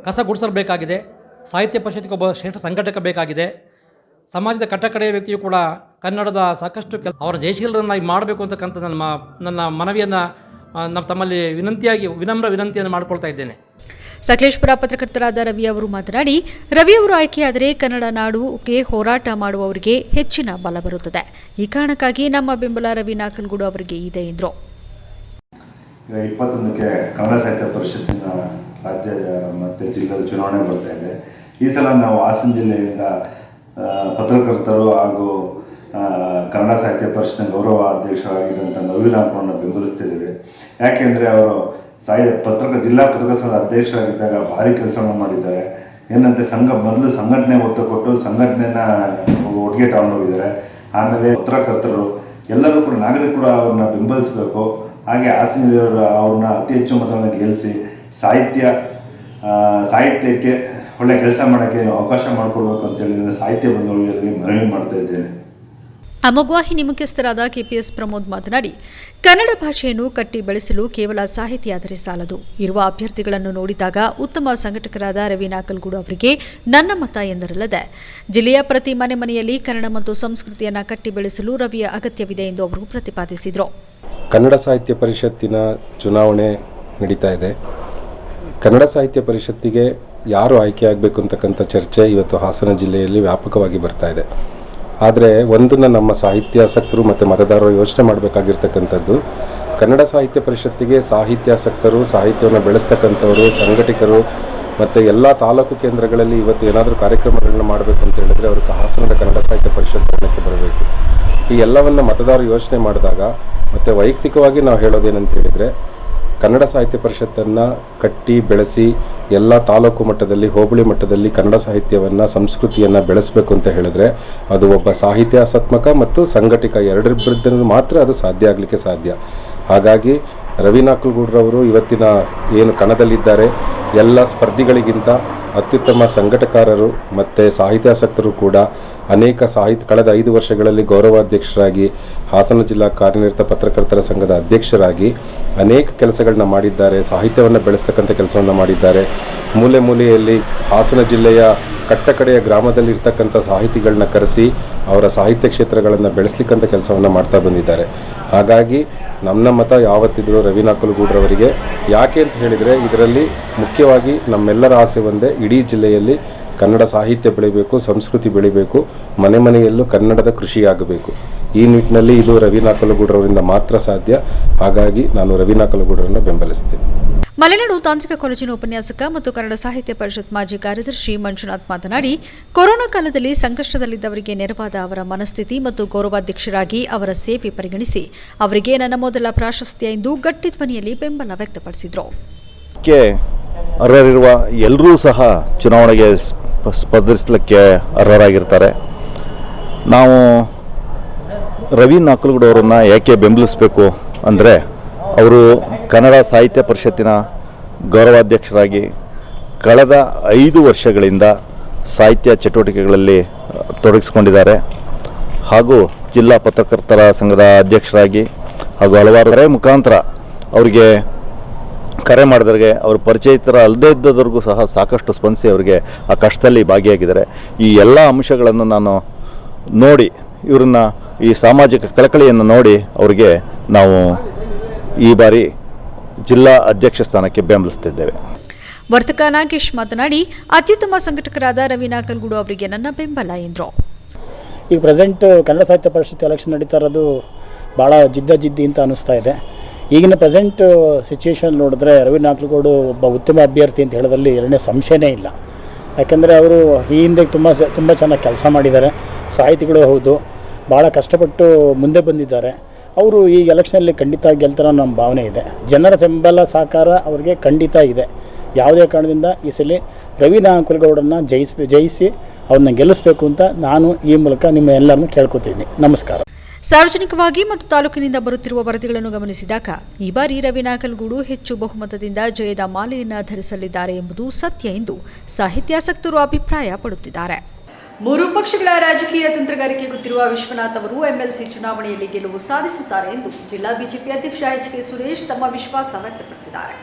ಕಸ ಗುಡಿಸಲು ಬೇಕಾಗಿದೆ. ಸಾಹಿತ್ಯ ಪರಿಷತ್ಗೆ ಒಬ್ಬ ಶ್ರೇಷ್ಠ ಸಂಘಟಕ ಬೇಕಾಗಿದೆ. ಸಮಾಜದ ಕಟ್ಟಕಡೆಯ ವ್ಯಕ್ತಿಯು ಕೂಡ ಕನ್ನಡದ ಸಾಕಷ್ಟು ಅವರ ಜಯಶೀಲರನ್ನಾಗಿ ಮಾಡಬೇಕು ಅಂತಕ್ಕಂಥ ನನ್ನ ಮನವಿಯನ್ನು ತಮ್ಮಲ್ಲಿ ವಿನಮ್ರ ವಿನಂತಿಯನ್ನು ಮಾಡಿಕೊಳ್ತಾ ಇದ್ದೇನೆ. ಸಕಲೇಶಪುರ ಪತ್ರಕರ್ತರಾದ ರವಿ ಅವರು ಮಾತನಾಡಿ, ರವಿ ಅವರು ಆಯ್ಕೆಯಾದರೆ ಕನ್ನಡ ನಾಡುಗೆ ಹೋರಾಟ ಮಾಡುವವರಿಗೆ ಹೆಚ್ಚಿನ ಬಲ ಬರುತ್ತದೆ. ಈ ಕಾರಣಕ್ಕಾಗಿ ನಮ್ಮ ಬೆಂಬಲ ರವಿ ನಾಕಲಗೂಡು ಅವರಿಗೆ ಇದೆ ಎಂದರು. 21ಕ್ಕೆ ಕನ್ನಡ ಸಾಹಿತ್ಯ ಪರಿಷತ್ತಿನ ರಾಜ್ಯ ಮತ್ತು ಜಿಲ್ಲಾ ಚುನಾವಣೆ ಬರ್ತಾ ಇದೆ. ಈ ಸಲ ನಾವು ಹಾಸನ ಜಿಲ್ಲೆಯಿಂದ ಪತ್ರಕರ್ತರು ಹಾಗೂ ಕನ್ನಡ ಸಾಹಿತ್ಯ ಪರಿಷತ್ನ ಗೌರವ ಅಧ್ಯಕ್ಷರಾಗಿದ್ದಂಥ ರವಿ ನಾಕಲಗೂಡನ್ನ ಬೆಂಬಲಿಸ್ತಿದ್ದೇವೆ. ಯಾಕೆಂದರೆ ಅವರು ಜಿಲ್ಲಾ ಪತ್ರಕರ್ತರ ಸಂಘದ ಅಧ್ಯಕ್ಷರಾಗಿದ್ದಾಗ ಭಾರಿ ಕೆಲಸವನ್ನು ಮಾಡಿದ್ದಾರೆ. ಏನಂತೆ ಮೊದಲು ಸಂಘಟನೆ ಒತ್ತು ಕೊಟ್ಟು ಸಂಘಟನೆನ ಒಟ್ಟಿಗೆ ತಗೊಂಡೋಗಿದ್ದಾರೆ. ಆಮೇಲೆ ಪತ್ರಕರ್ತರು ಎಲ್ಲರೂ ಕೂಡ ನಾಗರಿಕರು ಕೂಡ ಅವ್ರನ್ನ ಬೆಂಬಲಿಸಬೇಕು. ಹಾಗೆ ಹಾಸನ ಜಿಲ್ಲೆಯವರು ಅವ್ರನ್ನ ಅತಿ ಹೆಚ್ಚು ಮತಗಳನ್ನು ಗೆಲ್ಲಿಸಿ ಸಾಹಿತ್ಯಕ್ಕೆ ಒಳ್ಳೆ ಕೆಲಸ ಮಾಡೋಕ್ಕೆ ಅವಕಾಶ ಮಾಡಿಕೊಡ್ಬೇಕು ಅಂತೇಳಿ ಸಾಹಿತ್ಯ ಬಂಧುಗಳಲ್ಲಿ ಮನವಿ ಮಾಡ್ತಾ ಇದ್ದೇನೆ. ಅಮೋಘ್ ವಾಹಿನಿ ಮುಖ್ಯಸ್ಥರಾದ ಕೆಪಿಎಸ್ ಪ್ರಮೋದ್ ಮಾತನಾಡಿ, ಕನ್ನಡ ಭಾಷೆಯನ್ನು ಕಟ್ಟಿ ಬೆಳೆಸಲು ಕೇವಲ ಸಾಹಿತಿಯಾದರೆ ಸಾಲದು. ಇರುವ ಅಭ್ಯರ್ಥಿಗಳನ್ನು ನೋಡಿದಾಗ ಉತ್ತಮ ಸಂಘಟಕರಾದ ರವಿ ನಾಕಲಗೂಡು ಅವರಿಗೆ ನನ್ನ ಮತ ಎಂದರಲ್ಲದೆ ಜಿಲ್ಲೆಯ ಪ್ರತಿ ಮನೆಯಲ್ಲಿ ಕನ್ನಡ ಮತ್ತು ಸಂಸ್ಕೃತಿಯನ್ನು ಕಟ್ಟಿ ಬೆಳೆಸಲು ರವಿಯ ಅಗತ್ಯವಿದೆ ಎಂದು ಅವರು ಪ್ರತಿಪಾದಿಸಿದರು. ಕನ್ನಡ ಸಾಹಿತ್ಯ ಪರಿಷತ್ತಿನ ಚುನಾವಣೆ ನಡೀತಾ ಇದೆ. ಕನ್ನಡ ಸಾಹಿತ್ಯ ಪರಿಷತ್ತಿಗೆ ಯಾರು ಆಯ್ಕೆಯಾಗಬೇಕು ಅಂತಕ್ಕಂಥ ಚರ್ಚೆ ಇವತ್ತು ಹಾಸನ ಜಿಲ್ಲೆಯಲ್ಲಿ ವ್ಯಾಪಕವಾಗಿ ಬರ್ತಾ ಇದೆ. ಆದರೆ ಒಂದನ್ನು ನಮ್ಮ ಸಾಹಿತ್ಯಾಸಕ್ತರು ಮತ್ತು ಮತದಾರರು ಯೋಚನೆ ಮಾಡಬೇಕಾಗಿರ್ತಕ್ಕಂಥದ್ದು, ಕನ್ನಡ ಸಾಹಿತ್ಯ ಪರಿಷತ್ತಿಗೆ ಸಾಹಿತ್ಯಾಸಕ್ತರು, ಸಾಹಿತ್ಯವನ್ನು ಬೆಳೆಸ್ತಕ್ಕಂಥವರು, ಸಂಘಟಕರು ಮತ್ತು ಎಲ್ಲ ತಾಲೂಕು ಕೇಂದ್ರಗಳಲ್ಲಿ ಇವತ್ತು ಏನಾದರೂ ಕಾರ್ಯಕ್ರಮಗಳನ್ನ ಮಾಡಬೇಕು ಅಂತ ಹೇಳಿದ್ರೆ ಅವ್ರಿಗೆ ಹಾಸನದ ಕನ್ನಡ ಸಾಹಿತ್ಯ ಪರಿಷತ್ ಭವನಕ್ಕೆ ಬರಬೇಕು. ಈ ಎಲ್ಲವನ್ನು ಮತದಾರರು ಯೋಚನೆ ಮಾಡಿದಾಗ ಮತ್ತು ವೈಯಕ್ತಿಕವಾಗಿ ನಾವು ಹೇಳೋದೇನಂತ ಹೇಳಿದರೆ, ಕನ್ನಡ ಸಾಹಿತ್ಯ ಪರಿಷತ್ತನ್ನು ಕಟ್ಟಿ ಬೆಳೆಸಿ ಎಲ್ಲ ತಾಲೂಕು ಮಟ್ಟದಲ್ಲಿ ಹೋಬಳಿ ಮಟ್ಟದಲ್ಲಿ ಕನ್ನಡ ಸಾಹಿತ್ಯವನ್ನು ಸಂಸ್ಕೃತಿಯನ್ನು ಬೆಳೆಸಬೇಕು ಅಂತ ಹೇಳಿದ್ರೆ ಅದು ಒಬ್ಬ ಸಾಹಿತ್ಯಾಸತ್ಮಕ ಮತ್ತು ಸಂಘಟಿಕ ಎರಡರಿಬ್ಬರದ್ದು ಮಾತ್ರ ಅದು ಸಾಧ್ಯ ಆಗಲಿಕ್ಕೆ ಸಾಧ್ಯ. ಹಾಗಾಗಿ ರವಿ ನಾಕಲಗೂಡ್ರವರು ಇವತ್ತಿನ ಏನು ಕಣದಲ್ಲಿದ್ದಾರೆ ಎಲ್ಲ ಸ್ಪರ್ಧಿಗಳಿಗಿಂತ ಅತ್ಯುತ್ತಮ ಸಂಘಟಕಾರರು ಮತ್ತು ಸಾಹಿತ್ಯಾಸಕ್ತರು ಕೂಡ ಅನೇಕ ಕಳೆದ 5 ವರ್ಷಗಳಲ್ಲಿ ಗೌರವಾಧ್ಯಕ್ಷರಾಗಿ ಹಾಸನ ಜಿಲ್ಲಾ ಕಾರ್ಯನಿರತ ಪತ್ರಕರ್ತರ ಸಂಘದ ಅಧ್ಯಕ್ಷರಾಗಿ ಅನೇಕ ಕೆಲಸಗಳನ್ನ ಮಾಡಿದ್ದಾರೆ. ಸಾಹಿತ್ಯವನ್ನು ಬೆಳೆಸ್ತಕ್ಕಂಥ ಕೆಲಸವನ್ನು ಮಾಡಿದ್ದಾರೆ. ಮೂಲೆ ಮೂಲೆಯಲ್ಲಿ ಹಾಸನ ಜಿಲ್ಲೆಯ ಕಟ್ಟಕಡೆಯ ಗ್ರಾಮದಲ್ಲಿ ಇರ್ತಕ್ಕಂಥ ಸಾಹಿತಿಗಳನ್ನ ಕರೆಸಿ ಅವರ ಸಾಹಿತ್ಯ ಕ್ಷೇತ್ರಗಳನ್ನು ಬೆಳೆಸಲಿಕ್ಕಂಥ ಕೆಲಸವನ್ನು ಮಾಡ್ತಾ ಬಂದಿದ್ದಾರೆ. ಹಾಗಾಗಿ ನನ್ನ ಮತ ಯಾವತ್ತಿದ್ರೂ ರವಿ ನಾಕಲಗೂಡ್ರವರಿಗೆ. ಯಾಕೆ ಅಂತ ಹೇಳಿದರೆ ಇದರಲ್ಲಿ ಮುಖ್ಯವಾಗಿ ನಮ್ಮೆಲ್ಲರ ಆಸೆ ಒಂದೇ, ಇಡೀ ಜಿಲ್ಲೆಯಲ್ಲಿ ಕನ್ನಡ ಸಾಹಿತ್ಯ ಬೆಳಿಬೇಕು, ಸಂಸ್ಕೃತಿ ಬೆಳಿಬೇಕು, ಮನೆ ಮನೆಯಲ್ಲೂ ಕನ್ನಡದ ಕೃಷಿಯಾಗಬೇಕು. ಈ ನಿಟ್ಟಿನಲ್ಲಿ ಇದು ರವಿ ನಾಕಲಗೂಡ್ರವರಿಂದ ಮಾತ್ರ ಸಾಧ್ಯ. ಹಾಗಾಗಿ ನಾನು ರವಿ ನಾಕಲಗೂಡ್ರನ್ನು ಬೆಂಬಲಿಸ್ತೀನಿ. ಮಲೆನಾಡು ತಾಂತ್ರಿಕ ಕಾಲೇಜಿನ ಉಪನ್ಯಾಸಕ ಮತ್ತು ಕನ್ನಡ ಸಾಹಿತ್ಯ ಪರಿಷತ್ ಮಾಜಿ ಕಾರ್ಯದರ್ಶಿ ಮಂಜುನಾಥ್ ಮಾತನಾಡಿ, ಕೊರೋನಾ ಕಾಲದಲ್ಲಿ ಸಂಕಷ್ಟದಲ್ಲಿದ್ದವರಿಗೆ ನೆರವಾದ ಅವರ ಮನಸ್ಥಿತಿ ಮತ್ತು ಗೌರವಾಧ್ಯಕ್ಷರಾಗಿ ಅವರ ಸೇವೆ ಪರಿಗಣಿಸಿ ಅವರಿಗೆ ನನ್ನ ಮೊದಲ ಪ್ರಾಶಸ್ತ್ಯ ಎಂದು ಗಟ್ಟಿ ಧ್ವನಿಯಲ್ಲಿ ಬೆಂಬಲ ವ್ಯಕ್ತಪಡಿಸಿದರು. ಅರ್ಹರಿರುವ ಎಲ್ಲರೂ ಸಹ ಚುನಾವಣೆಗೆ ಸ್ಪರ್ಧಿಸಲಿಕ್ಕೆ ಅರ್ಹರಾಗಿರ್ತಾರೆ. ನಾವು ರವಿ ನಾಕಲಗೂಡವರನ್ನು ಯಾಕೆ ಬೆಂಬಲಿಸಬೇಕು ಅಂದರೆ ಅವರು ಕನ್ನಡ ಸಾಹಿತ್ಯ ಪರಿಷತ್ತಿನ ಗೌರವಾಧ್ಯಕ್ಷರಾಗಿ ಕಳೆದ 5 ವರ್ಷಗಳಿಂದ ಸಾಹಿತ್ಯ ಚಟುವಟಿಕೆಗಳಲ್ಲಿ ತೊಡಗಿಸಿಕೊಂಡಿದ್ದಾರೆ. ಹಾಗೂ ಜಿಲ್ಲಾ ಪತ್ರಕರ್ತರ ಸಂಘದ ಅಧ್ಯಕ್ಷರಾಗಿ ಹಾಗೂ ಹಲವಾರು ಮುಖಾಂತರ ಅವರಿಗೆ ಕರೆ ಮಾಡಿದವರಿಗೆ ಅವರು ಪರಿಚಯಿತರ ಅಲ್ಲದೇ ಇದ್ದವರಿಗೂ ಸಹ ಸಾಕಷ್ಟು ಸ್ಪಂದಿಸಿ ಅವರಿಗೆ ಆ ಕಷ್ಟದಲ್ಲಿ ಭಾಗಿಯಾಗಿದ್ದಾರೆ. ಈ ಎಲ್ಲ ಅಂಶಗಳನ್ನು ನಾನು ನೋಡಿ ಇವರನ್ನು ಈ ಸಾಮಾಜಿಕ ಕಳಕಳಿಯನ್ನು ನೋಡಿ ಅವರಿಗೆ ನಾವು ಈ ಬಾರಿ ಜಿಲ್ಲಾ ಅಧ್ಯಕ್ಷ ಸ್ಥಾನಕ್ಕೆ ಬೆಂಬಲಿಸುತ್ತಿದ್ದೇವೆ. ವರ್ತಕ ನಾಗೇಶ್ ಮಾತನಾಡಿ, ಅತ್ಯುತ್ತಮ ಸಂಘಟಕರಾದ ರವಿ ನಾಕಲಗೂಡು ಅವರಿಗೆ ನನ್ನ ಬೆಂಬಲ ಎಂದರು. ಈಗ ಪ್ರೆಸೆಂಟ್ ಕನ್ನಡ ಸಾಹಿತ್ಯ ಪರಿಷತ್ ಎಲೆಕ್ಷನ್ ನಡೀತಾ ಇರೋದು ಭಾಳ ಜಿದ್ದಿ ಅಂತ ಅನ್ನಿಸ್ತಾ ಇದೆ. ಈಗಿನ ಪ್ರೆಸೆಂಟ್ ಸಿಚುವೇಶನ್ ನೋಡಿದ್ರೆ ರವಿ ನಾಕಲಗೂಡು ಒಬ್ಬ ಉತ್ತಮ ಅಭ್ಯರ್ಥಿ ಅಂತ ಹೇಳೋದ್ರಲ್ಲಿ ಎರಡನೇ ಸಂಶಯನೇ ಇಲ್ಲ. ಯಾಕೆಂದರೆ ಅವರು ಈ ಹಿಂದೆ ತುಂಬ ಚೆನ್ನಾಗಿ ಕೆಲಸ ಮಾಡಿದ್ದಾರೆ. ಸಾಹಿತಿಗಳು ಹೌದು, ಭಾಳ ಕಷ್ಟಪಟ್ಟು ಮುಂದೆ ಬಂದಿದ್ದಾರೆ. ಅವರು ಈ ಎಲೆಕ್ಷನಲ್ಲಿ ಖಂಡಿತ ಗೆಲ್ತಾರೋ ನಮ್ಮ ಭಾವನೆ ಇದೆ. ಜನರ ಬೆಂಬಲ ಸಹಕಾರ ಅವರಿಗೆ ಖಂಡಿತ ಇದೆ. ಯಾವುದೇ ಕಾರಣದಿಂದ ಈ ಸಲ ರವಿ ನಾಕಲಗೂಡನ್ನು ಜಯಿಸಿ ಅವ್ರನ್ನ ಗೆಲ್ಲಿಸಬೇಕು ಅಂತ ನಾನು ಈ ಮೂಲಕ ನಿಮ್ಮ ಎಲ್ಲರನ್ನೂ ಕೇಳ್ಕೊತೀನಿ. ನಮಸ್ಕಾರ. ಸಾರ್ವಜನಿಕವಾಗಿ ಮತ್ತು ತಾಲೂಕಿನಿಂದ ಬರುತ್ತಿರುವ ವರದಿಗಳನ್ನು ಗಮನಿಸಿದಾಗ ಈ ಬಾರಿ ರವಿ ನಾಕಲಗೂಡು ಹೆಚ್ಚು ಬಹುಮತದಿಂದ ಜಯದ ಮಾಲೆಯನ್ನು ಧರಿಸಲಿದ್ದಾರೆ ಎಂಬುದು ಸತ್ಯ ಎಂದು ಸಾಹಿತ್ಯಾಸಕ್ತರು ಅಭಿಪ್ರಾಯ ಪಡುತ್ತಿದ್ದಾರೆ. 3 ಪಕ್ಷಗಳ ರಾಜಕೀಯ ತಂತ್ರಗಾರಿಕೆ ಗೊತ್ತಿರುವ ವಿಶ್ವನಾಥ್ ಅವರು ಎಂಎಲ್ಸಿ ಚುನಾವಣೆಯಲ್ಲಿ ಗೆಲುವು ಸಾಧಿಸುತ್ತಾರೆ ಎಂದು ಜಿಲ್ಲಾ ಬಿಜೆಪಿ ಅಧ್ಯಕ್ಷ ಎಚ್.ಕೆ. ಸುರೇಶ್ ತಮ್ಮ ವಿಶ್ವಾಸ ವ್ಯಕ್ತಪಡಿಸಿದ್ದಾರೆ.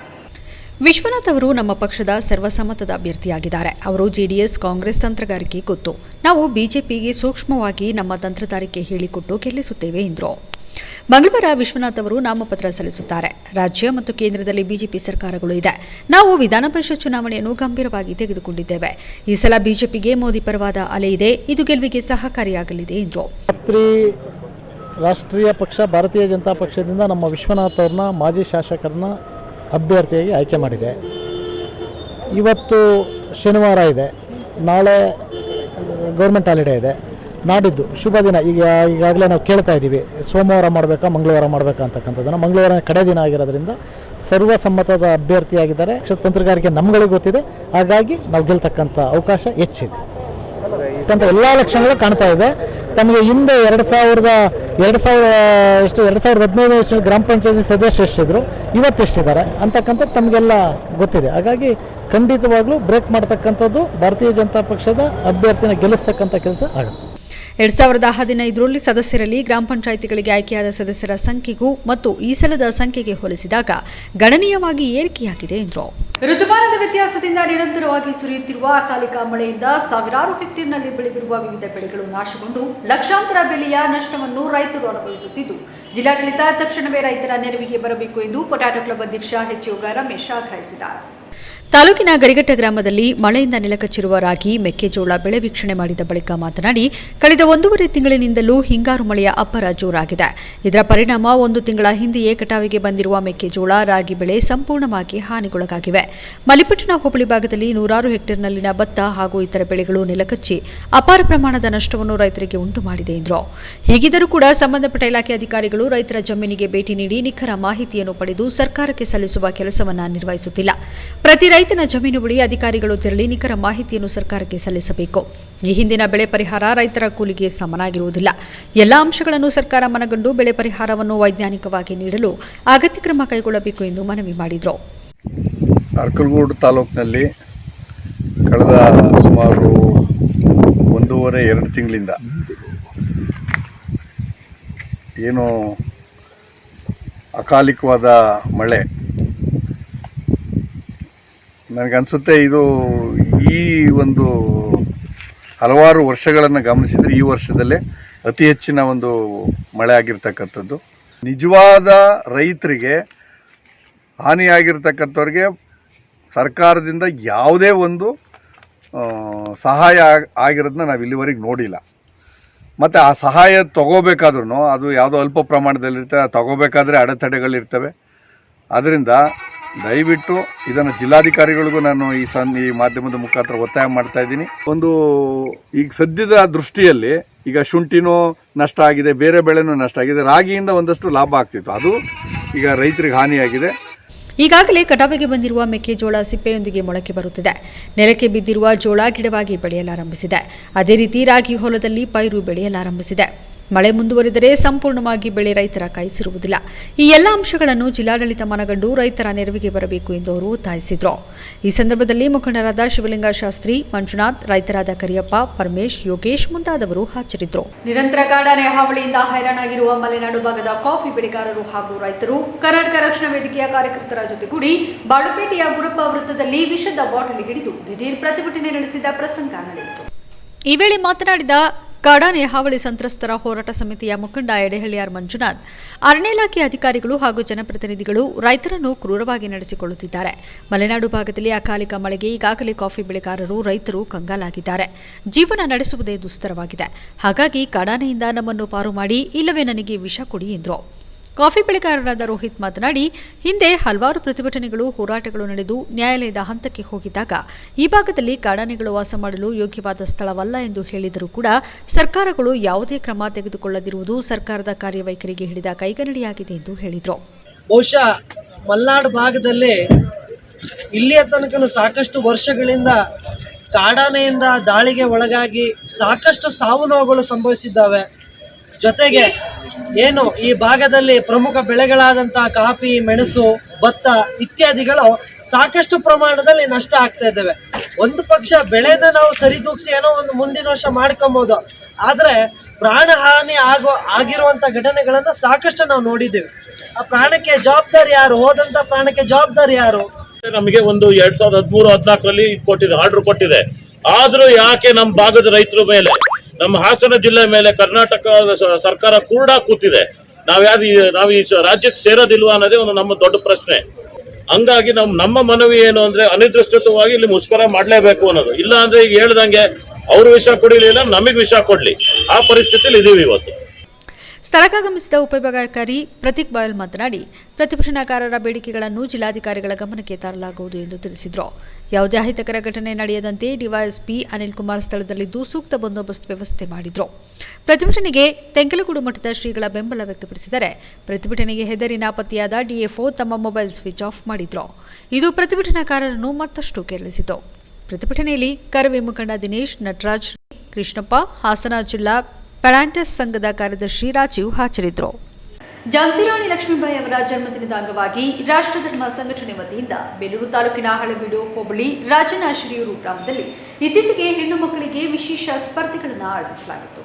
ವಿಶ್ವನಾಥ್ ಅವರು ನಮ್ಮ ಪಕ್ಷದ ಸರ್ವಸಮ್ಮತದ ಅಭ್ಯರ್ಥಿಯಾಗಿದ್ದಾರೆ. ಅವರು ಜೆಡಿಎಸ್ ಕಾಂಗ್ರೆಸ್ ತಂತ್ರಗಾರಿಕೆ ಗೊತ್ತು. ನಾವು ಬಿಜೆಪಿಗೆ ಸೂಕ್ಷ್ಮವಾಗಿ ನಮ್ಮ ತಂತ್ರಗಾರಿಕೆ ಹೇಳಿಕೊಟ್ಟು ಗೆಲ್ಲಿಸುತ್ತೇವೆ ಎಂದರು. ಮಂಗಳವಾರ ವಿಶ್ವನಾಥ್ ಅವರು ನಾಮಪತ್ರ ಸಲ್ಲಿಸುತ್ತಾರೆ. ರಾಜ್ಯ ಮತ್ತು ಕೇಂದ್ರದಲ್ಲಿ ಬಿಜೆಪಿ ಸರ್ಕಾರಗಳು ಇದೆ. ನಾವು ವಿಧಾನ ಪರಿಷತ್ ಚುನಾವಣೆಯನ್ನು ಗಂಭೀರವಾಗಿ ತೆಗೆದುಕೊಂಡಿದ್ದೇವೆ. ಈ ಸಲ ಬಿಜೆಪಿಗೆ ಮೋದಿ ಪರವಾದ ಅಲೆ ಇದೆ. ಇದು ಗೆಲುವಿಗೆ ಸಹಕಾರಿಯಾಗಲಿದೆ ಎಂದರು. ರಾಷ್ಟ್ರೀಯ ಪಕ್ಷ ಭಾರತೀಯ ಜನತಾ ಪಕ್ಷದಿಂದ ನಮ್ಮ ವಿಶ್ವನಾಥ್ ಅವ್ರನ್ನ ಮಾಜಿ ಶಾಸಕರನ್ನ ಅಭ್ಯರ್ಥಿಯಾಗಿ ಆಯ್ಕೆ ಮಾಡಿದೆ. ಇವತ್ತು ಶನಿವಾರ ಇದೆ, ನಾಳೆ ಗೌರ್ಮೆಂಟ್ ಹಾಲಿಡೇ ಇದೆ, ನಾಡಿದ್ದು ಶುಭ ದಿನ. ಈಗಾಗಲೇ ನಾವು ಕೇಳ್ತಾ ಇದ್ದೀವಿ ಸೋಮವಾರ ಮಾಡಬೇಕಾ ಮಂಗಳವಾರ ಮಾಡಬೇಕಾ ಅಂತಕ್ಕಂಥದ್ದನ್ನು. ಮಂಗಳವಾರ ಕಡೆ ದಿನ ಆಗಿರೋದ್ರಿಂದ ಸರ್ವಸಮ್ಮತದ ಅಭ್ಯರ್ಥಿಯಾಗಿದ್ದಾರೆ. ತಂತ್ರಗಾರಿಕೆ ನಮ್ಗಳಿಗೆ ಗೊತ್ತಿದೆ, ಹಾಗಾಗಿ ನಾವು ಗೆಲ್ತಕ್ಕಂಥ ಅವಕಾಶ ಹೆಚ್ಚಿದೆ ಅಂತ ಎಲ್ಲ ಲಕ್ಷಣಗಳು ಕಾಣ್ತಾ ಇದೆ. ತಮಗೆ ಹಿಂದೆ 2015 ಗ್ರಾಮ ಪಂಚಾಯತಿ ಸದಸ್ಯರು ಎಷ್ಟಿದ್ರು, ಇವತ್ತು ಎಷ್ಟಿದ್ದಾರೆ ಅಂತಕ್ಕಂಥದ್ದು ತಮಗೆಲ್ಲ ಗೊತ್ತಿದೆ. ಹಾಗಾಗಿ ಖಂಡಿತವಾಗ್ಲೂ ಬ್ರೇಕ್ ಮಾಡ್ತಕ್ಕಂಥದ್ದು ಭಾರತೀಯ ಜನತಾ ಪಕ್ಷದ ಅಭ್ಯರ್ಥಿನ ಗೆಲ್ಲಿಸ್ತಕ್ಕಂಥ ಕೆಲಸ ಆಗುತ್ತೆ. 2015ರಲ್ಲಿ ಸದಸ್ಯರಲ್ಲಿ ಗ್ರಾಮ ಪಂಚಾಯಿತಿಗಳಿಗೆ ಆಯ್ಕೆಯಾದ ಸದಸ್ಯರ ಸಂಖ್ಯೆಗೂ ಮತ್ತು ಈ ಸಲದ ಸಂಖ್ಯೆಗೆ ಹೋಲಿಸಿದಾಗ ಗಣನೀಯವಾಗಿ ಏರಿಕೆಯಾಗಿದೆ ಎಂದರು. ಋತುಮಾನದ ವ್ಯತ್ಯಾಸದಿಂದ ನಿರಂತರವಾಗಿ ಸುರಿಯುತ್ತಿರುವ ಅಕಾಲಿಕ ಮಳೆಯಿಂದ ಸಾವಿರಾರು ಹೆಕ್ಟೇರ್ನಲ್ಲಿ ಬೆಳೆದಿರುವ ವಿವಿಧ ಬೆಳೆಗಳು ನಾಶಗೊಂಡು ಲಕ್ಷಾಂತರ ಬೆಲೆಯ ನಷ್ಟವನ್ನು ರೈತರು ಅನುಭವಿಸುತ್ತಿದ್ದು, ಜಿಲ್ಲಾಡಳಿತ ತಕ್ಷಣವೇ ರೈತರ ನೆರವಿಗೆ ಬರಬೇಕು ಎಂದು ಪೊಟ್ಯಾಟೊ ಕ್ಲಬ್ ಅಧ್ಯಕ್ಷ ಎಚ್.ಯು. ರಮೇಶ್ ಆಗ್ರಹಿಸಿದ್ದಾರೆ. ತಾಲೂಕಿನ ಗರಿಘಟ್ಟ ಗ್ರಾಮದಲ್ಲಿ ಮಳೆಯಿಂದ ನೆಲಕಚ್ಚಿರುವ ರಾಗಿ, ಮೆಕ್ಕೆಜೋಳ ಬೆಳೆ ವೀಕ್ಷಣೆ ಮಾಡಿದ ಬಳಿಕ ಮಾತನಾಡಿ, ಕಳೆದ 1.5 ತಿಂಗಳಿನಿಂದಲೂ ಹಿಂಗಾರು ಮಳೆಯ ಅಬ್ಬರ ಜೋರಾಗಿದೆ. ಇದರ ಪರಿಣಾಮ 1 ತಿಂಗಳ ಹಿಂದೆಯೇ ಕಟಾವಿಗೆ ಬಂದಿರುವ ಮೆಕ್ಕೆಜೋಳ, ರಾಗಿ ಬೆಳೆ ಸಂಪೂರ್ಣವಾಗಿ ಹಾನಿಗೊಳಗಾಗಿವೆ. ಮಲಿಪಟ್ಟಣ ಹೋಬಳಿ ಭಾಗದಲ್ಲಿ 100 ಹೆಕ್ಟೇರ್ನಲ್ಲಿನ ಭತ್ತ ಹಾಗೂ ಇತರ ಬೆಳೆಗಳು ನೆಲಕಚ್ಚಿ ಅಪಾರ ಪ್ರಮಾಣದ ನಷ್ಟವನ್ನು ರೈತರಿಗೆ ಉಂಟು ಮಾಡಿದೆ ಎಂದರು. ಹೀಗಿದ್ದರೂ ಕೂಡ ಸಂಬಂಧಪಟ್ಟ ಇಲಾಖೆ ಅಧಿಕಾರಿಗಳು ರೈತರ ಜಮೀನಿಗೆ ಭೇಟಿ ನೀಡಿ ನಿಖರ ಮಾಹಿತಿಯನ್ನು ಪಡೆದು ಸರ್ಕಾರಕ್ಕೆ ಸಲ್ಲಿಸುವ ಕೆಲಸವನ್ನು ನಿರ್ವಹಿಸುತ್ತಿಲ್ಲ. ಪ್ರತಿ ರೈತನ ಜಮೀನು ಬಳಿ ಅಧಿಕಾರಿಗಳು ತೆರಳಿ ನಿಖರ ಮಾಹಿತಿಯನ್ನು ಸರ್ಕಾರಕ್ಕೆ ಸಲ್ಲಿಸಬೇಕು. ಈ ಹಿಂದಿನ ಬೆಳೆ ಪರಿಹಾರ ರೈತರ ಕೂಲಿಗೆ ಸಮನಾಗಿರುವುದಿಲ್ಲ. ಎಲ್ಲ ಅಂಶಗಳನ್ನು ಸರ್ಕಾರ ಮನಗಂಡು ಬೆಳೆ ಪರಿಹಾರವನ್ನು ವೈಜ್ಞಾನಿಕವಾಗಿ ನೀಡಲು ಅಗತ್ಯ ಕ್ರಮ ಕೈಗೊಳ್ಳಬೇಕು ಎಂದು ಮನವಿ ಮಾಡಿದರು. ಅರ್ಕಲಗೂಡು ತಾಲೂಕಿನಲ್ಲಿ ಕಳೆದ ಸುಮಾರು 1.5-2 ತಿಂಗಳಿಂದ ಏನು ಅಕಾಲಿಕವಾದ ಮಳೆ, ನನಗನ್ಸುತ್ತೆ ಇದು ಈ ಒಂದು ಹಲವಾರು ವರ್ಷಗಳನ್ನು ಗಮನಿಸಿದರೆ ಈ ವರ್ಷದಲ್ಲೇ ಅತಿ ಹೆಚ್ಚಿನ ಒಂದು ಮಳೆ ಆಗಿರ್ತಕ್ಕಂಥದ್ದು. ನಿಜವಾದ ರೈತರಿಗೆ ಹಾನಿಯಾಗಿರ್ತಕ್ಕಂಥವ್ರಿಗೆ ಸರ್ಕಾರದಿಂದ ಯಾವುದೇ ಒಂದು ಸಹಾಯ ಆಗಿರೋದನ್ನ ನಾವು ಇಲ್ಲಿವರೆಗೆ ನೋಡಿಲ್ಲ. ಮತ್ತು ಆ ಸಹಾಯ ತಗೋಬೇಕಾದ್ರೂ ಅದು ಯಾವುದೋ ಅಲ್ಪ ಪ್ರಮಾಣದಲ್ಲಿರ್ತವೆ, ತಗೋಬೇಕಾದ್ರೆ ಅಡೆತಡೆಗಳಿರ್ತವೆ. ಅದರಿಂದ ದಯವಿಟ್ಟು ಇದನ್ನು ಜಿಲ್ಲಾಧಿಕಾರಿಗಳಿಗೂ ನಾನು ಈ ಮಾಧ್ಯಮದ ಮುಖಾಂತರ ಒತ್ತಾಯ ಮಾಡ್ತಾ ಇದ್ದೀನಿ. ಒಂದು ಈಗ ಸದ್ಯದ ದೃಷ್ಟಿಯಲ್ಲಿ ಈಗ ಶುಂಠಿನೂ ನಷ್ಟ ಆಗಿದೆ, ಬೇರೆ ಬೆಳೆನೂ ನಷ್ಟ ಆಗಿದೆ, ರಾಗಿಯಿಂದ ಒಂದಷ್ಟು ಲಾಭ ಆಗ್ತಿತ್ತು, ಅದು ಈಗ ರೈತರಿಗೆ ಹಾನಿಯಾಗಿದೆ. ಈಗಾಗಲೇ ಕಟಾವಿಗೆ ಬಂದಿರುವ ಮೆಕ್ಕೆಜೋಳ ಸಿಪ್ಪೆಯೊಂದಿಗೆ ಮೊಳಕೆ ಬರುತ್ತಿದೆ. ನೆಲಕ್ಕೆ ಬಿದ್ದಿರುವ ಜೋಳ ಗಿಡವಾಗಿ ಬೆಳೆಯಲಾರಂಭಿಸಿದೆ. ಅದೇ ರೀತಿ ರಾಗಿ ಹೊಲದಲ್ಲಿ ಪೈರು ಬೆಳೆಯಲಾರಂಭಿಸಿದೆ. ಮಳೆ ಮುಂದುವರಿದರೆ ಸಂಪೂರ್ಣವಾಗಿ ಬೆಳೆ ರೈತರ ಕೈಸಿರುವುದಿಲ್ಲ. ಈ ಎಲ್ಲ ಅಂಶಗಳನ್ನು ಜಿಲ್ಲಾಡಳಿತ ಮನಗಂಡು ರೈತರ ನೆರವಿಗೆ ಬರಬೇಕು ಎಂದು ಅವರು ಒತ್ತಾಯಿಸಿದರು. ಈ ಸಂದರ್ಭದಲ್ಲಿ ಮುಖಂಡರಾದ ಶಿವಲಿಂಗ ಶಾಸ್ತ್ರಿ, ಮಂಜುನಾಥ್, ರೈತರಾದ ಕರಿಯಪ್ಪ, ಪರಮೇಶ್, ಯೋಗೇಶ್ ಮುಂತಾದವರು ಹಾಜರಿದ್ದರು. ನಿರಂತರ ಕಾಡಾನೆ ಹಾವಳಿಯಿಂದ ಹೈರಾಣಾಗಿರುವ ಮಲೆನಾಡು ಭಾಗದ ಕಾಫಿ ಬೆಳೆಗಾರರು ಹಾಗೂ ರೈತರು ಕರ್ನಾಟಕ ರಕ್ಷಣಾ ವೇದಿಕೆಯ ಕಾರ್ಯಕರ್ತರ ಜೊತೆಗೂಡಿ ಬಾಳುಪೇಟೆಯ ಗುರಪ್ಪ ವೃತ್ತದಲ್ಲಿ ವಿಷದ ಬಾಟಲಿ ಹಿಡಿದು ದಿಢೀರ್ ಪ್ರತಿಭಟನೆ ನಡೆಸಿದ ಪ್ರಸಂಗ ನಡೆಯಿತು. ಈ ವೇಳೆ ಮಾತನಾಡಿದ ಕಾಡಾನೆ ಹಾವಳಿ ಸಂತ್ರಸ್ತರ ಹೋರಾಟ ಸಮಿತಿಯ ಮುಖಂಡ ಎಡೆಹಳ್ಳಿಯಾರ್ ಮಂಜುನಾಥ್, ಅರಣ್ಯ ಇಲಾಖೆ ಅಧಿಕಾರಿಗಳು ಹಾಗೂ ಜನಪ್ರತಿನಿಧಿಗಳು ರೈತರನ್ನು ಕ್ರೂರವಾಗಿ ನಡೆಸಿಕೊಳ್ಳುತ್ತಿದ್ದಾರೆ. ಮಲೆನಾಡು ಭಾಗದಲ್ಲಿ ಅಕಾಲಿಕ ಮಳೆಗೆ ಈಗಾಗಲೇ ಕಾಫಿ ಬೆಳೆಗಾರರು, ರೈತರು ಕಂಗಾಲಾಗಿದ್ದಾರೆ. ಜೀವನ ನಡೆಸುವುದೇ ದುಸ್ತರವಾಗಿದೆ. ಹಾಗಾಗಿ ಕಾಡಾನೆಯಿಂದ ನಮ್ಮನ್ನು ಪಾರು ಮಾಡಿ, ಇಲ್ಲವೇ ನನಗೆ ವಿಷ ಕೊಡಿ ಎಂದರು. ಕಾಫಿ ಬೆಳೆಗಾರರಾದ ರೋಹಿತ್ ಮಾತನಾಡಿ, ಹಿಂದೆ ಹಲವಾರು ಪ್ರತಿಭಟನೆಗಳು, ಹೋರಾಟಗಳು ನಡೆದು ನ್ಯಾಯಾಲಯದ ಹಂತಕ್ಕೆ ಹೋಗಿದ್ದಾಗ ಈ ಭಾಗದಲ್ಲಿ ಕಾಡಾನೆಗಳು ವಾಸ ಮಾಡಲು ಯೋಗ್ಯವಾದ ಸ್ಥಳವಲ್ಲ ಎಂದು ಹೇಳಿದರೂ ಕೂಡ ಸರ್ಕಾರಗಳು ಯಾವುದೇ ಕ್ರಮ ತೆಗೆದುಕೊಳ್ಳದಿರುವುದು ಸರ್ಕಾರದ ಕಾರ್ಯವೈಖರಿಗೆ ಹಿಡಿದ ಕೈಗನ್ನಡಿಯಾಗಿದೆ ಎಂದು ಹೇಳಿದರು. ಬಹುಶಃ ಮಲೆನಾಡು ಭಾಗದಲ್ಲಿ ಇಲ್ಲಿಯ ತನಕ ಸಾಕಷ್ಟು ವರ್ಷಗಳಿಂದ ಕಾಡಾನೆಯಿಂದ ದಾಳಿಗೆ ಒಳಗಾಗಿ ಸಾಕಷ್ಟು ಸಾವು ನೋವುಗಳು ಸಂಭವಿಸಿದ್ದಾವೆ. ಜೊತೆಗೆ ಏನು ಈ ಭಾಗದಲ್ಲಿ ಪ್ರಮುಖ ಬೆಳೆಗಳಾದಂತಹ ಕಾಫಿ, ಮೆಣಸು, ಭತ್ತ ಇತ್ಯಾದಿಗಳು ಸಾಕಷ್ಟು ಪ್ರಮಾಣದಲ್ಲಿ ನಷ್ಟ ಆಗ್ತಾ ಇದ್ದಾವೆ. ಒಂದು ಪಕ್ಷ ಬೆಳೆನ ನಾವು ಸರಿದೂಗಿಸಿ ಏನೋ ಒಂದು ಮುಂದಿನ ವರ್ಷ ಮಾಡ್ಕೊಬೋದು, ಆದರೆ ಪ್ರಾಣ ಹಾನಿ ಆಗಿರುವಂಥ ಘಟನೆಗಳನ್ನು ಸಾಕಷ್ಟು ನಾವು ನೋಡಿದ್ದೇವೆ. ಆ ಪ್ರಾಣಕ್ಕೆ ಜವಾಬ್ದಾರಿ ಯಾರು? ಹೋದಂಥ ಪ್ರಾಣಕ್ಕೆ ಜವಾಬ್ದಾರಿ ಯಾರು? ನಮಗೆ ಒಂದು 2013-14ರಲ್ಲಿ ಕೊಟ್ಟಿದೆ, ಆರ್ಡರ್ ಕೊಟ್ಟಿದೆ. ಆದರೂ ಯಾಕೆ ನಮ್ಮ ಭಾಗದ ರೈತರ ಮೇಲೆ, ನಮ್ಮ ಹಾಸನ ಜಿಲ್ಲೆ ಮೇಲೆ ಕರ್ನಾಟಕ ಸರ್ಕಾರ ಕೂಡ ಕೂತಿದೆ? ನಾವು ಈ ರಾಜ್ಯಕ್ಕೆ ಸೇರೋದಿಲ್ವಾ ಅನ್ನೋದೇ ಒಂದು ನಮ್ಮ ದೊಡ್ಡ ಪ್ರಶ್ನೆ. ಹಂಗಾಗಿ ನಮ್ಮ ಮನವಿ ಏನು ಅಂದ್ರೆ, ಅನಿರ್ದಿಷ್ಟವಾಗಿ ಇಲ್ಲಿ ಮುಷ್ಕರ ಮಾಡಲೇಬೇಕು ಅನ್ನೋದು. ಇಲ್ಲ ಅಂದ್ರೆ ಈಗ ಹೇಳ್ದಂಗೆ ಅವರು ವಿಷ ಕುಡಿಲಿಲ್ಲ, ನಮಗೆ ವಿಷ ಕೊಡ್ಲಿ, ಆ ಪರಿಸ್ಥಿತಿಯಲ್ಲಿ ಇದೀವಿ ಇವತ್ತು. ಸ್ಥಳಕ್ಕಾಗಮಿಸಿದ ಉಪವಿಭಾಗಾಧಿಕಾರಿ ಪ್ರತೀಕ್ ಬಾಯಲ್ ಮಾತನಾಡಿ, ಪ್ರತಿಭಟನಾಕಾರರ ಬೇಡಿಕೆಗಳನ್ನು ಜಿಲ್ಲಾಧಿಕಾರಿಗಳ ಗಮನಕ್ಕೆ ತರಲಾಗುವುದು ಎಂದು ತಿಳಿಸಿದರು. ಯಾವುದೇ ಅಹಿತಕರ ಘಟನೆ ನಡೆಯದಂತೆ ಡಿವೈಎಸ್ಪಿ ಅನಿಲ್ ಕುಮಾರ್ ಸ್ಥಳದಲ್ಲಿದ್ದು ಸೂಕ್ತ ಬಂದೋಬಸ್ತ್ ವ್ಯವಸ್ಥೆ ಮಾಡಿದರು. ಪ್ರತಿಭಟನೆಗೆ ತೆಂಕಲಗೂಡು ಮಠದ ಶ್ರೀಗಳ ಬೆಂಬಲ ವ್ಯಕ್ತಪಡಿಸಿದರೆ, ಪ್ರತಿಭಟನೆಗೆ ಹೆದರಿ ನಾಪತ್ತೆಯಾದ ಡಿಎಫ್ಒ ತಮ್ಮ ಮೊಬೈಲ್ ಸ್ವಿಚ್ ಆಫ್ ಮಾಡಿದ್ರು. ಇದು ಪ್ರತಿಭಟನಾಕಾರರನ್ನು ಮತ್ತಷ್ಟು ಕೆರಳಿಸಿತು. ಪ್ರತಿಭಟನೆಯಲ್ಲಿ ಕರವೇ ಮುಖಂಡ ದಿನೇಶ್, ನಟರಾಜ್, ಕೃಷ್ಣಪ್ಪ, ಹಾಸನ ಜಿಲ್ಲಾ ಪ್ಲಾಂಟರ್ಸ್ ಸಂಘದ ಕಾರ್ಯದರ್ಶಿ ರಾಜೀವ್ ಹಾಜರಿದ್ದರು. ಝಾನ್ಸಿ ರಾಣಿ ಲಕ್ಷ್ಮೀಬಾಯಿ ಅವರ ಜನ್ಮದಿನದ ಅಂಗವಾಗಿ ರಾಷ್ಟ್ರಧರ್ಮ ಸಂಘಟನೆ ವತಿಯಿಂದ ಬೇಲೂರು ತಾಲೂಕಿನ ಹಳೆಬೀಡು ಹೋಬಳಿ ರಾಜನ ಶ್ರೀಯೂರು ಗ್ರಾಮದಲ್ಲಿ ಇತ್ತೀಚೆಗೆ ಹೆಣ್ಣು ಮಕ್ಕಳಿಗೆ ವಿಶೇಷ ಸ್ಪರ್ಧೆಗಳನ್ನು ಆಯೋಜಿಸಲಾಗಿತ್ತು.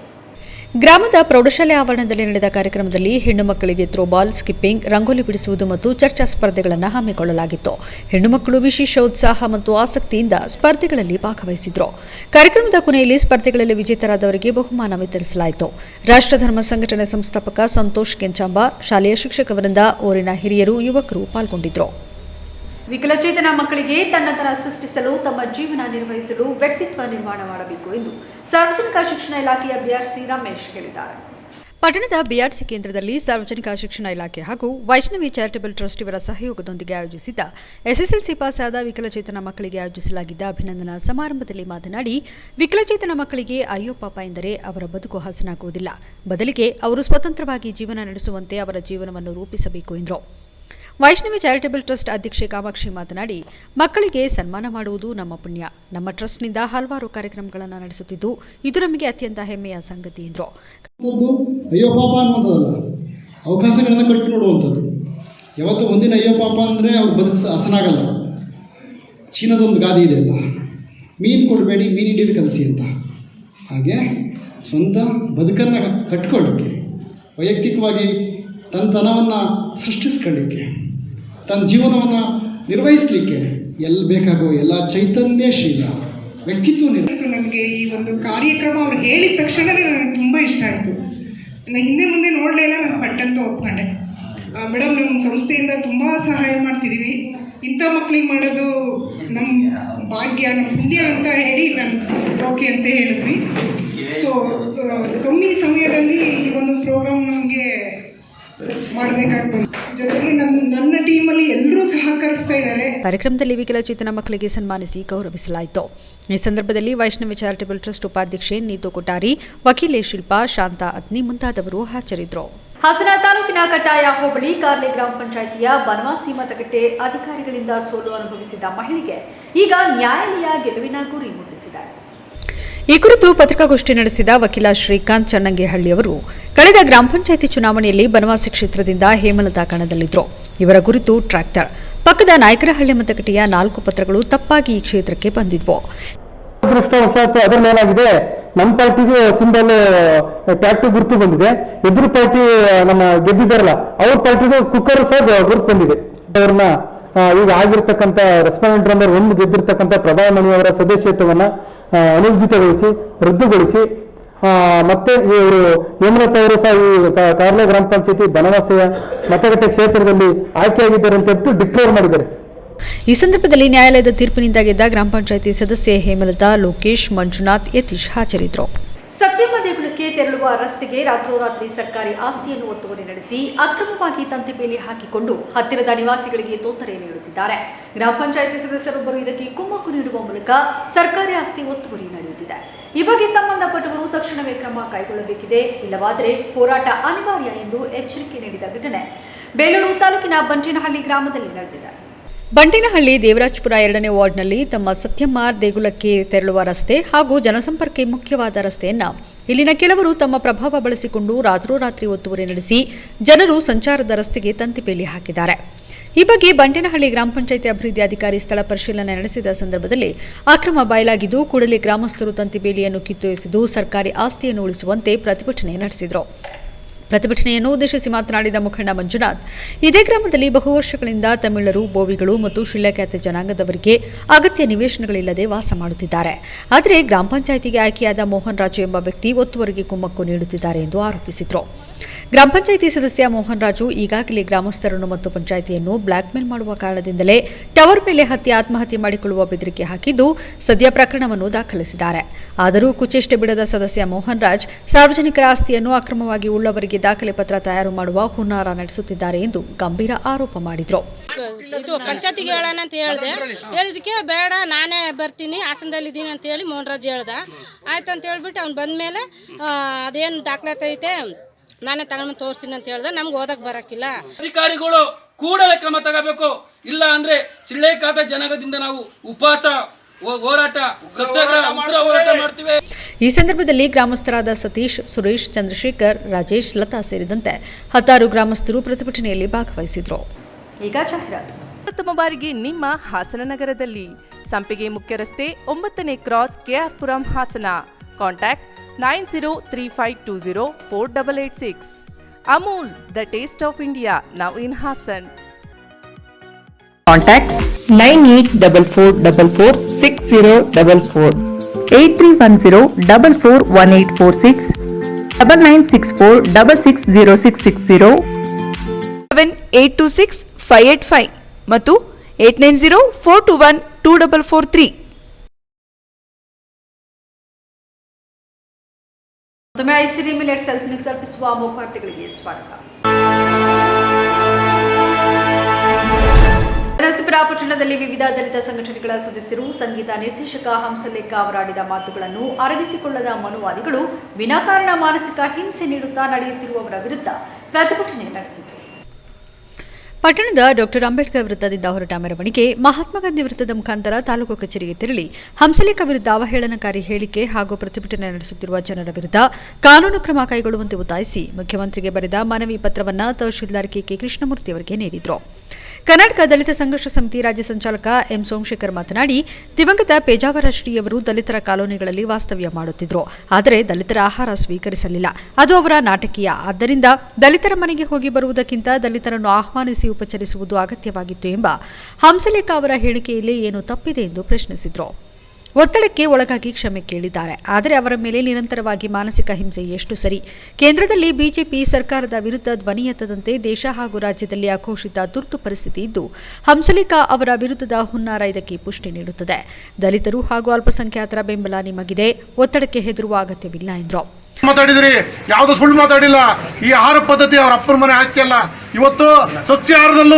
ಗ್ರಾಮದ ಪ್ರೌಢಶಾಲೆ ಆವರಣದಲ್ಲಿ ನಡೆದ ಕಾರ್ಯಕ್ರಮದಲ್ಲಿ ಹೆಣ್ಣು ಮಕ್ಕಳಿಗೆ ಥ್ರೋಬಾಲ್, ಸ್ಕಿಪ್ಪಿಂಗ್, ರಂಗೋಲಿ ಬಿಡಿಸುವುದು ಮತ್ತು ಚರ್ಚಾ ಸ್ಪರ್ಧೆಗಳನ್ನು ಹಮ್ಮಿಕೊಳ್ಳಲಾಗಿತ್ತು. ಹೆಣ್ಣು ಮಕ್ಕಳು ವಿಶೇಷ ಉತ್ಸಾಹ ಮತ್ತು ಆಸಕ್ತಿಯಿಂದ ಸ್ಪರ್ಧೆಗಳಲ್ಲಿ ಭಾಗವಹಿಸಿದ್ರು. ಕಾರ್ಯಕ್ರಮದ ಕೊನೆಯಲ್ಲಿ ಸ್ಪರ್ಧೆಗಳಲ್ಲಿ ವಿಜೇತರಾದವರಿಗೆ ಬಹುಮಾನ ವಿತರಿಸಲಾಯಿತು. ರಾಷ್ಟ್ರಧರ್ಮ ಸಂಘಟನೆ ಸಂಸ್ಥಾಪಕ ಸಂತೋಷ್ ಕೆಂಚಾಂಬ, ಶಾಲೆಯ ಶಿಕ್ಷಕ ವೃಂದ, ಊರಿನ ಹಿರಿಯರು, ಯುವಕರು ಪಾಲ್ಗೊಂಡಿದ್ದರು. ವಿಕಲಚೇತನ ಮಕ್ಕಳಿಗೆ ತನ್ನತನ ಸೃಷ್ಟಿಸಲು, ತಮ್ಮ ಜೀವನ ನಿರ್ವಹಿಸಲು ವ್ಯಕ್ತಿತ್ವ ನಿರ್ಮಾಣ ಮಾಡಬೇಕು ಎಂದು ಸಾರ್ವಜನಿಕ ಶಿಕ್ಷಣ ಇಲಾಖೆಯ ಬಿಆರ್ಸಿ ರಮೇಶ್ ಹೇಳಿದ್ದಾರೆ. ಪಟ್ಟಣದ ಬಿಆರ್ಸಿ ಕೇಂದ್ರದಲ್ಲಿ ಸಾರ್ವಜನಿಕ ಶಿಕ್ಷಣ ಇಲಾಖೆ ಹಾಗೂ ವೈಷ್ಣವಿ ಚಾರಿಟಬಲ್ ಟ್ರಸ್ಟ್ ಇವರ ಸಹಯೋಗದೊಂದಿಗೆ ಆಯೋಜಿಸಿದ್ದ ಎಸ್ಎಸ್ಎಲ್ಸಿ ಪಾಸ್ ಆದ ವಿಕಲಚೇತನ ಮಕ್ಕಳಿಗೆ ಆಯೋಜಿಸಲಾಗಿದ್ದ ಅಭಿನಂದನಾ ಸಮಾರಂಭದಲ್ಲಿ ಮಾತನಾಡಿ, ವಿಕಲಚೇತನ ಮಕ್ಕಳಿಗೆ ಅಯ್ಯೋ ಪಾಪ ಎಂದರೆ ಅವರ ಬದುಕು ಹಸನಾಗುವುದಿಲ್ಲ, ಬದಲಿಗೆ ಅವರು ಸ್ವತಂತ್ರವಾಗಿ ಜೀವನ ನಡೆಸುವಂತೆ ಅವರ ಜೀವನವನ್ನು ರೂಪಿಸಬೇಕು ಎಂದರು. ವೈಷ್ಣವಿ ಚಾರಿಟಬಲ್ ಟ್ರಸ್ಟ್ ಅಧ್ಯಕ್ಷೆ ಕಾಮಾಕ್ಷಿ ಮಾತನಾಡಿ, ಮಕ್ಕಳಿಗೆ ಸನ್ಮಾನ ಮಾಡುವುದು ನಮ್ಮ ಪುಣ್ಯ. ನಮ್ಮ ಟ್ರಸ್ಟ್ನಿಂದ ಹಲವಾರು ಕಾರ್ಯಕ್ರಮಗಳನ್ನು ನಡೆಸುತ್ತಿದ್ದು ಇದು ನಮಗೆ ಅತ್ಯಂತ ಹೆಮ್ಮೆಯ ಸಂಗತಿ ಎಂದರು. ಅಯ್ಯೋ ಪಾಪ ಅನ್ನುವಂಥದ್ದಲ್ಲ, ಅವಕಾಶಗಳನ್ನು ಕಟ್ಟಿ ನೋಡುವಂಥದ್ದು. ಯಾವತ್ತೂ ಒಂದಿನ ಅಯ್ಯೋ ಪಾಪ ಅಂದರೆ ಅವ್ರು ಬದುಕು ಹಸನಾಗಲ್ಲ. ಚೀನಾದೊಂದು ಗಾದೆ ಇದೆಯಲ್ಲ, ಮೀನು ಕೊಡಬೇಡಿ ಮೀನು ಹಿಡಿದು ಕಲಿಸಿ ಅಂತ. ಹಾಗೆ ಸ್ವಂತ ಬದುಕನ್ನು ಕಟ್ಕೊಳ್ಳಿಕ್ಕೆ, ವೈಯಕ್ತಿಕವಾಗಿ ತನ್ನ ತನವನ್ನು ಸೃಷ್ಟಿಸ್ಕೊಳ್ಳಿಕ್ಕೆ, ತನ್ನ ಜೀವನವನ್ನು ನಿರ್ವಹಿಸಲಿಕ್ಕೆ ಎಲ್ಲಿ ಬೇಕಾಗೋ ಎಲ್ಲ ಚೈತನ್ಯಶೀಲ ವ್ಯಕ್ತಿತ್ವ ನಮಗೆ ಈ ಒಂದು ಕಾರ್ಯಕ್ರಮ ಅವ್ರು ಹೇಳಿದ ತಕ್ಷಣವೇ ನನಗೆ ತುಂಬ ಇಷ್ಟ ಆಯಿತು. ನಾನು ಹಿಂದೆ ಮುಂದೆ ನೋಡಲೇ ಇಲ್ಲ, ನಾನು ಪಟ್ಟಂತ ಒಪ್ಕೊಂಡೆ. ಮೇಡಮ್, ನಮ್ಮ ಸಂಸ್ಥೆಯಿಂದ ತುಂಬ ಸಹಾಯ ಮಾಡ್ತಿದ್ದೀವಿ. ಇಂಥ ಮಕ್ಕಳಿಗೆ ಮಾಡೋದು ನಮ್ಮ ಭಾಗ್ಯ, ನಮ್ಮ ಪುಣ್ಯ ಅಂತ ಹೇಳಿ ನಾನು ಓಕೆ ಅಂತ ಹೇಳಿದ್ವಿ. ಸೊ ಕಮ್ಮಿ ಸಮಯದಲ್ಲಿ ಈ ಒಂದು ಪ್ರೋಗ್ರಾಮ್ ನಮಗೆ ಮಾಡಬೇಕಾಗ್ತದೆ. ಜೊತೆಗೆ ನನ್ನ ಟೀಮಲ್ಲಿ ಎಲ್ಲರೂ ಸಹಕರಿಸ್ತಾ ಇದ್ದಾರೆ. ಕಾರ್ಯಕ್ರಮದಲ್ಲಿ ವಿಕಲಚೇತನ ಮಕ್ಕಳಿಗೆ ಸನ್ಮಾನಿಸಿ ಗೌರವಿಸಲಾಯಿತು. ಈ ಸಂದರ್ಭದಲ್ಲಿ ವೈಷ್ಣವಿ ಚಾರಿಟಬಲ್ ಟ್ರಸ್ಟ್ ಉಪಾಧ್ಯಕ್ಷೆ ನೀತು ಕೊಠಾರಿ, ವಕೀಲೆ ಶಿಲ್ಪಾ, ಶಾಂತಾ ಅತ್ನಿ ಮುಂತಾದವರು ಹಾಜರಿದ್ದರು. ಹಾಸನ ತಾಲೂಕಿನ ಕಟ್ಟಾಯ ಹೋಬಳಿ ಕಾರ್ಲೆ ಗ್ರಾಮ ಪಂಚಾಯಿತಿಯ ಬನವಾಸಿ ಮತಗಟ್ಟೆ ಅಧಿಕಾರಿಗಳಿಂದ ಸೋಲು ಅನುಭವಿಸಿದ ಮಹಿಳೆಗೆ ಈಗ ನ್ಯಾಯಾಲಯ ಗೆಲುವಿನ ಗುರಿ ಮುಟ್ಟಿಸಿದೆ. ಈ ಕುರಿತು ಪತ್ರಿಕಾಗೋಷ್ಠಿ ನಡೆಸಿದ ವಕೀಲ ಶ್ರೀಕಾಂತ್ ಚನ್ನಂಗೇಹಳ್ಳಿ ಅವರು, ಕಳೆದ ಗ್ರಾಮ ಪಂಚಾಯಿತಿ ಚುನಾವಣೆಯಲ್ಲಿ ಬನವಾಸಿ ಕ್ಷೇತ್ರದಿಂದ ಹೇಮಲತಾ ಕಣದಲ್ಲಿದ್ದರು. ಇವರ ಕುರಿತು ಟ್ರ್ಯಾಕ್ಟರ್ ಪಕ್ಕದ ನಾಯಕರಹಳ್ಳಿ ಮತಗಟ್ಟೆಯ 4 ಪತ್ರಗಳು ತಪ್ಪಾಗಿ ಈ ಕ್ಷೇತ್ರಕ್ಕೆ ಬಂದಿದ್ವು. ಅದೃಷ್ಟವಶಾತ್ ಅದರಲ್ಲೇನಾಗಿದೆ, ನಮ್ಮ ಪಾರ್ಟಿಗೆ ಸಿಂಬಲ್ ಟ್ರ್ಯಾಕ್ಟರ್ ಗುರುತು ಬಂದಿದೆ, ಎದುರು ಪಾರ್ಟಿ ನಮ್ಮ ಗೆದ್ದಿದ್ದಾರಲ್ಲ ಅವ್ರ ಪಾರ್ಟಿದು ಕುಕ್ಕರ್ ಸಹ ಗುರುತು ಬಂದಿದೆ. ಅವ್ರನ್ನ ಈಗ ಆಗಿರ್ತಕ್ಕಂಥ ರೆಸ್ಪಾಂಡೆಂಟ್ ನಂಬರ್ 1 ಗೆದ್ದಿರ್ತಕ್ಕಂಥ ಪ್ರಧಾನಮಣಿಯವರ ಸದಸ್ಯತ್ವವನ್ನು ಅನಿರ್ಜಿತಗೊಳಿಸಿ ರದ್ದುಗೊಳಿಸಿ ಮತ್ತೆ ಇವರು ಹೇಮಲತಾ ಅವರು ಸಹ ಈ ಕಾರ್ಲೆ ಗ್ರಾಮ ಪಂಚಾಯತಿ ಬನವಾಸಿಯ ಮತಗಟ್ಟೆ ಕ್ಷೇತ್ರದಲ್ಲಿ ಆಯ್ಕೆಯಾಗಿದ್ದಾರೆ ಅಂತ ಹೇಳ್ಬಿಟ್ಟು ಡಿಕ್ಲೇರ್ ಮಾಡಿದ್ದಾರೆ. ಈ ಸಂದರ್ಭದಲ್ಲಿ ನ್ಯಾಯಾಲಯದ ತೀರ್ಪಿನಿಂದ ಗೆದ್ದ ಗ್ರಾಮ ಪಂಚಾಯಿತಿ ಸದಸ್ಯೆ ಹೇಮಲತಾ, ಲೋಕೇಶ್, ಮಂಜುನಾಥ್, ಯತೀಶ್ ಹಾಜರಿದ್ದರು. ಸತ್ಯಮ್ಮ ದೇಗುಲಕ್ಕೆ ತೆರಳುವ ರಸ್ತೆಗೆ ರಾತ್ರೋರಾತ್ರಿ ಸರ್ಕಾರಿ ಆಸ್ತಿಯನ್ನು ಒತ್ತುವರಿ ನಡೆಸಿ ಅಕ್ರಮವಾಗಿ ತಂತಿ ಬೇಲಿ ಹಾಕಿಕೊಂಡು ಹತ್ತಿರದ ನಿವಾಸಿಗಳಿಗೆ ತೊಂದರೆ ನೀಡುತ್ತಿದ್ದಾರೆ. ಗ್ರಾಮ ಪಂಚಾಯಿತಿ ಸದಸ್ಯರೊಬ್ಬರು ಇದಕ್ಕೆ ಕುಮ್ಮಕ್ಕು ನೀಡುವ ಮೂಲಕ ಸರ್ಕಾರಿ ಆಸ್ತಿ ಒತ್ತುವರಿ ನಡೆಯುತ್ತಿದೆ. ಈ ಬಗ್ಗೆ ಸಂಬಂಧಪಟ್ಟವರು ತಕ್ಷಣವೇ ಕ್ರಮ ಕೈಗೊಳ್ಳಬೇಕಿದೆ, ಇಲ್ಲವಾದರೆ ಹೋರಾಟ ಅನಿವಾರ್ಯ ಎಂದು ಎಚ್ಚರಿಕೆ ನೀಡಿದ ಘಟನೆ ಬೇಲೂರು ತಾಲೂಕಿನ ಬಂಟೇನಹಳ್ಳಿ ಗ್ರಾಮದಲ್ಲಿ ನಡೆದಿದೆ. ಬಂಟೇನಹಳ್ಳಿ ದೇವರಾಜಪುರ 2ನೇ ವಾರ್ಡ್ನಲ್ಲಿ ತಮ್ಮ ಸತ್ಯಮ್ಮ ದೇಗುಲಕ್ಕೆ ತೆರಳುವ ರಸ್ತೆ ಹಾಗೂ ಜನಸಂಪರ್ಕಕ್ಕೆ ಮುಖ್ಯವಾದ ರಸ್ತೆಯನ್ನು ಇಲ್ಲಿನ ಕೆಲವರು ತಮ್ಮ ಪ್ರಭಾವ ಬಳಸಿಕೊಂಡು ರಾತ್ರೋರಾತ್ರಿ ಒತ್ತುವರಿ ನಡೆಸಿ ಜನರು ಸಂಚಾರದ ರಸ್ತೆಗೆ ತಂತಿ ಬೇಲಿ ಹಾಕಿದ್ದಾರೆ. ಈ ಬಗ್ಗೆ ಬಂಟೇನಹಳ್ಳಿ ಗ್ರಾಮ ಪಂಚಾಯಿತಿ ಅಭಿವೃದ್ಧಿ ಅಧಿಕಾರಿ ಸ್ಥಳ ಪರಿಶೀಲನೆ ನಡೆಸಿದ ಸಂದರ್ಭದಲ್ಲಿ ಅಕ್ರಮ ಬಯಲಾಗಿದ್ದು ಕೂಡಲೇ ಗ್ರಾಮಸ್ಥರು ತಂತಿ ಬೇಲಿಯನ್ನು ಕಿತ್ತೊಗೆಸಿದು ಸರ್ಕಾರಿ ಆಸ್ತಿಯನ್ನು ಉಳಿಸುವಂತೆ ಪ್ರತಿಭಟನೆ ನಡೆಸಿದರು. ಪ್ರತಿಭಟನೆಯನ್ನು ಉದ್ದೇಶಿಸಿ ಮಾತನಾಡಿದ ಮುಖಂಡ ಮಂಜುನಾಥ್, ಇದೇ ಗ್ರಾಮದಲ್ಲಿ ಬಹು ವರ್ಷಗಳಿಂದ ತಮಿಳರು, ಬೋವಿಗಳು ಮತ್ತು ಶಿಳ್ಳೆಕ್ಯಾತೆ ಜನಾಂಗದವರಿಗೆ ಅಗತ್ಯ ನಿವೇಶನಗಳಿಲ್ಲದೆ ವಾಸ ಮಾಡುತ್ತಿದ್ದಾರೆ. ಆದರೆ ಗ್ರಾಮ ಪಂಚಾಯಿತಿಗೆ ಆಯ್ಕೆಯಾದ ಮೋಹನ್ ರಾಜು ಎಂಬ ವ್ಯಕ್ತಿ ಒತ್ತುವರಿಗೆ ಕುಮ್ಮಕ್ಕು ನೀಡುತ್ತಿದ್ದಾರೆ ಎಂದು ಆರೋಪಿಸಿದರು. ಗ್ರಾಮ ಪಂಚಾಯಿತಿ ಸದಸ್ಯ ಮೋಹನ್ ರಾಜು ಈಗಾಗಲೇ ಗ್ರಾಮಸ್ಥರನ್ನು ಮತ್ತು ಪಂಚಾಯಿತಿಯನ್ನು ಬ್ಲಾಕ್ಮೇಲ್ ಮಾಡುವ ಕಾರಣದಿಂದಲೇ ಟವರ್ ಮೇಲೆ ಹತ್ತಿ ಆತ್ಮಹತ್ಯೆ ಮಾಡಿಕೊಳ್ಳುವ ಬೆದರಿಕೆ ಹಾಕಿದ್ದು ಸದ್ಯ ಪ್ರಕರಣವನ್ನು ದಾಖಲಿಸಿದ್ದಾರೆ. ಆದರೂ ಕುಚೇಷ್ಟೆ ಬಿಡದ ಸದಸ್ಯ ಮೋಹನ್ ರಾಜ್ ಸಾರ್ವಜನಿಕರ ಆಸ್ತಿಯನ್ನು ಅಕ್ರಮವಾಗಿ ಉಳ್ಳವರಿಗೆ ದಾಖಲೆ ಪತ್ರ ತಯಾರು ಮಾಡುವ ಹುನ್ನಾರ ನಡೆಸುತ್ತಿದ್ದಾರೆ ಎಂದು ಗಂಭೀರ ಆರೋಪ ಮಾಡಿದರು. ಇದು ಪಂಚಾಯತಿಗೆ ಹೇಳೋಣ ಅಂತ ಹೇಳಿದಕ್ಕೆ ಬೇಡ ನಾನೇ ಬರ್ತೀನಿ ಹಾಸನದಲ್ಲಿದ್ದೀನಿ ಅಂತ ಹೇಳಿ ಮೋಹನ್ ರಾಜ್ ಹೇಳ್ದ. ಆಯ್ತು ಅಂತ ಹೇಳ್ಬಿಟ್ಟು ಅವ್ನು ಬಂದಮೇಲೆ ಅದೇನು ದಾಖಲಾತಿ ಐತೆ ನಾನೇ ತಗೊಂಡು ತೋರಿಸ್ತೀನಿ ಅಂತ ಹೇಳ್ದೆ. ನಮ್ಗೆ ಓದಕ್ಕೆ ಬರೋಕ್ಕಿಲ್ಲ. ಅಧಿಕಾರಿಗಳು ಕೂಡಲೇ ಕ್ರಮ ತಗೋಬೇಕು, ಇಲ್ಲ ಅಂದ್ರೆ ಸಿಳ್ಳೆಕಾತ ಜನಾಂಗದಿಂದ ನಾವು ಉಪವಾಸ ಹೋರಾಟ ಸತ್ಯಾಗ್ರಹ ಉಗ್ರ ಹೋರಾಟ ಮಾಡ್ತೀವಿ. ಈ ಸಂದರ್ಭದಲ್ಲಿ ಗ್ರಾಮಸ್ಥರಾದ ಸತೀಶ್, ಸುರೇಶ್, ಚಂದ್ರಶೇಖರ್, ರಾಜೇಶ್, ಲತಾ ಸೇರಿದಂತೆ 10 ಗ್ರಾಮಸ್ಥರು ಪ್ರತಿಭಟನೆಯಲ್ಲಿ ಭಾಗವಹಿಸಿದರು. ಈಗ ಜಾಹೀರಾತು. ಪ್ರಥಮ ಬಾರಿಗೆ ನಿಮ್ಮ ಹಾಸನ ನಗರದಲ್ಲಿ ಸಂಪಿಗೆ ಮುಖ್ಯ ರಸ್ತೆ 9ನೇ cross, K R Puram, Hassan. Contact 9035204886. Amul, the taste of India, now in Hassan. Contact 9844446044, 8310441846, 9964660660, 78265885 ಮತ್ತು 8904212443. ಮತ್ತೊಮ್ಮೆ ಐಸಿರಿ ಮಿಲೆಟ್ ಸೆಲ್ಫ್ ಮಿಕ್ಸ್ ಅರ್ಪಿಸುವ ಮುಖವಾರ್ತೆಗಳಿಗೆ ಸ್ವಾಗತ. ನರಸೀಪುರ ಪಟ್ಟಣದಲ್ಲಿ ವಿವಿಧ ದಲಿತ ಸಂಘಟನೆಗಳ ಸದಸ್ಯರು ಸಂಗೀತ ನಿರ್ದೇಶಕ ಹಂಸಲೇಖ ಅವರಾಡಿದ ಮಾತುಗಳನ್ನು ಅರಗಿಸಿಕೊಳ್ಳದ ಮನುವಾದಿಗಳು ವಿನಾಕಾರಣ ಮಾನಸಿಕ ಹಿಂಸೆ ನೀಡುತ್ತಾ ನಡೆಯುತ್ತಿರುವವರ ವಿರುದ್ಧ ಪ್ರತಿಭಟನೆ ನಡೆಸಿದರು. ಪಟ್ಟಣದ ಡಾಕ್ಟರ್ ಅಂಬೇಡ್ಕರ್ ವೃತ್ತದಿಂದ ಹೊರಟ ಮೆರವಣಿಗೆ ಮಹಾತ್ಮ ಗಾಂಧಿ ವೃತ್ತದ ಮುಖಾಂತರ ತಾಲೂಕು ಕಚೇರಿಗೆ ತೆರಳಿ ಹಂಸಲೇಖ ವಿರುದ್ಧ ಅವಹೇಳನಕಾರಿ ಹೇಳಿಕೆ ಹಾಗೂ ಪ್ರತಿಭಟನೆ ನಡೆಸುತ್ತಿರುವ ಜನರ ವಿರುದ್ಧ ಕಾನೂನು ಕ್ರಮ ಕೈಗೊಳ್ಳುವಂತೆ ಒತ್ತಾಯಿಸಿ ಮುಖ್ಯಮಂತ್ರಿಗೆ ಬರೆದ ಮನವಿ ಪತ್ರವನ್ನು ತಹಶೀಲ್ದಾರ್ ಕೆಕೆ ಕೃಷ್ಣಮೂರ್ತಿ ಅವರಿಗೆ ನೀಡಿದರು. ಕರ್ನಾಟಕ ದಲಿತ ಸಂಘರ್ಷ ಸಮಿತಿ ರಾಜ್ಯ ಸಂಚಾಲಕ ಎಂ ಸೋಮಶೇಖರ್ ಮಾತನಾಡಿ, ದಿವಂಗತ ಪೇಜಾವರ ಶ್ರೀಯವರು ದಲಿತರ ಕಾಲೋನಿಗಳಲ್ಲಿ ವಾಸ್ತವ್ಯ ಮಾಡುತ್ತಿದ್ದರು. ಆದರೆ ದಲಿತರ ಆಹಾರ ಸ್ವೀಕರಿಸಲಿಲ್ಲ. ಅದು ಅವರ ನಾಟಕೀಯ. ಆದ್ದರಿಂದ ದಲಿತರ ಮನೆಗೆ ಹೋಗಿ ಬರುವುದಕ್ಕಿಂತ ದಲಿತರನ್ನು ಆಹ್ವಾನಿಸಿ ಉಪಚರಿಸುವುದು ಅಗತ್ಯವಾಗಿತ್ತು ಎಂಬ ಹಂಸಲೇಖ ಅವರ ಹೇಳಿಕೆಯಲ್ಲಿ ಏನು ತಪ್ಪಿದೆ ಎಂದು ಪ್ರಶ್ನಿಸಿದರು. ಒತ್ತಡಕ್ಕೆ ಒಳಗಾಗಿ ಕ್ಷಮೆ ಕೇಳಿದ್ದಾರೆ. ಆದರೆ ಅವರ ಮೇಲೆ ನಿರಂತರವಾಗಿ ಮಾನಸಿಕ ಹಿಂಸೆ ಎಷ್ಟು ಸರಿ? ಕೇಂದ್ರದಲ್ಲಿ ಬಿಜೆಪಿ ಸರ್ಕಾರದ ವಿರುದ್ಧ ಧ್ವನಿ ಎತ್ತದಂತೆ ದೇಶ ಹಾಗೂ ರಾಜ್ಯದಲ್ಲಿ ಅಘೋಷಿತ ತುರ್ತು ಪರಿಸ್ಥಿತಿ ಇದ್ದು ಹಂಸಲೇಖ ಅವರ ವಿರುದ್ಧದ ಹುನ್ನಾರ ಇದಕ್ಕೆ ಪುಷ್ಟಿ ನೀಡುತ್ತದೆ. ದಲಿತರು ಹಾಗೂ ಅಲ್ಪಸಂಖ್ಯಾತರ ಬೆಂಬಲ ನಿಮಗಿದೆ. ಒತ್ತಡಕ್ಕೆ ಹೆದರುವ ಅಗತ್ಯವಿಲ್ಲ ಎಂದರು. ಮಾತಾಡಿದ್ರಿ, ಯಾವುದು ಸುಳ್ಳು ಮಾತಾಡಿಲ್ಲ. ಈ ಆಹಾರ ಪದ್ಧತಿ ಅವ್ರ ಅಪ್ಪನ ಮನೆ ಆಸ್ತಿ ಅಲ್ಲ. ಇವತ್ತು ಸಸ್ಯಾಹಾರದಲ್ಲೂ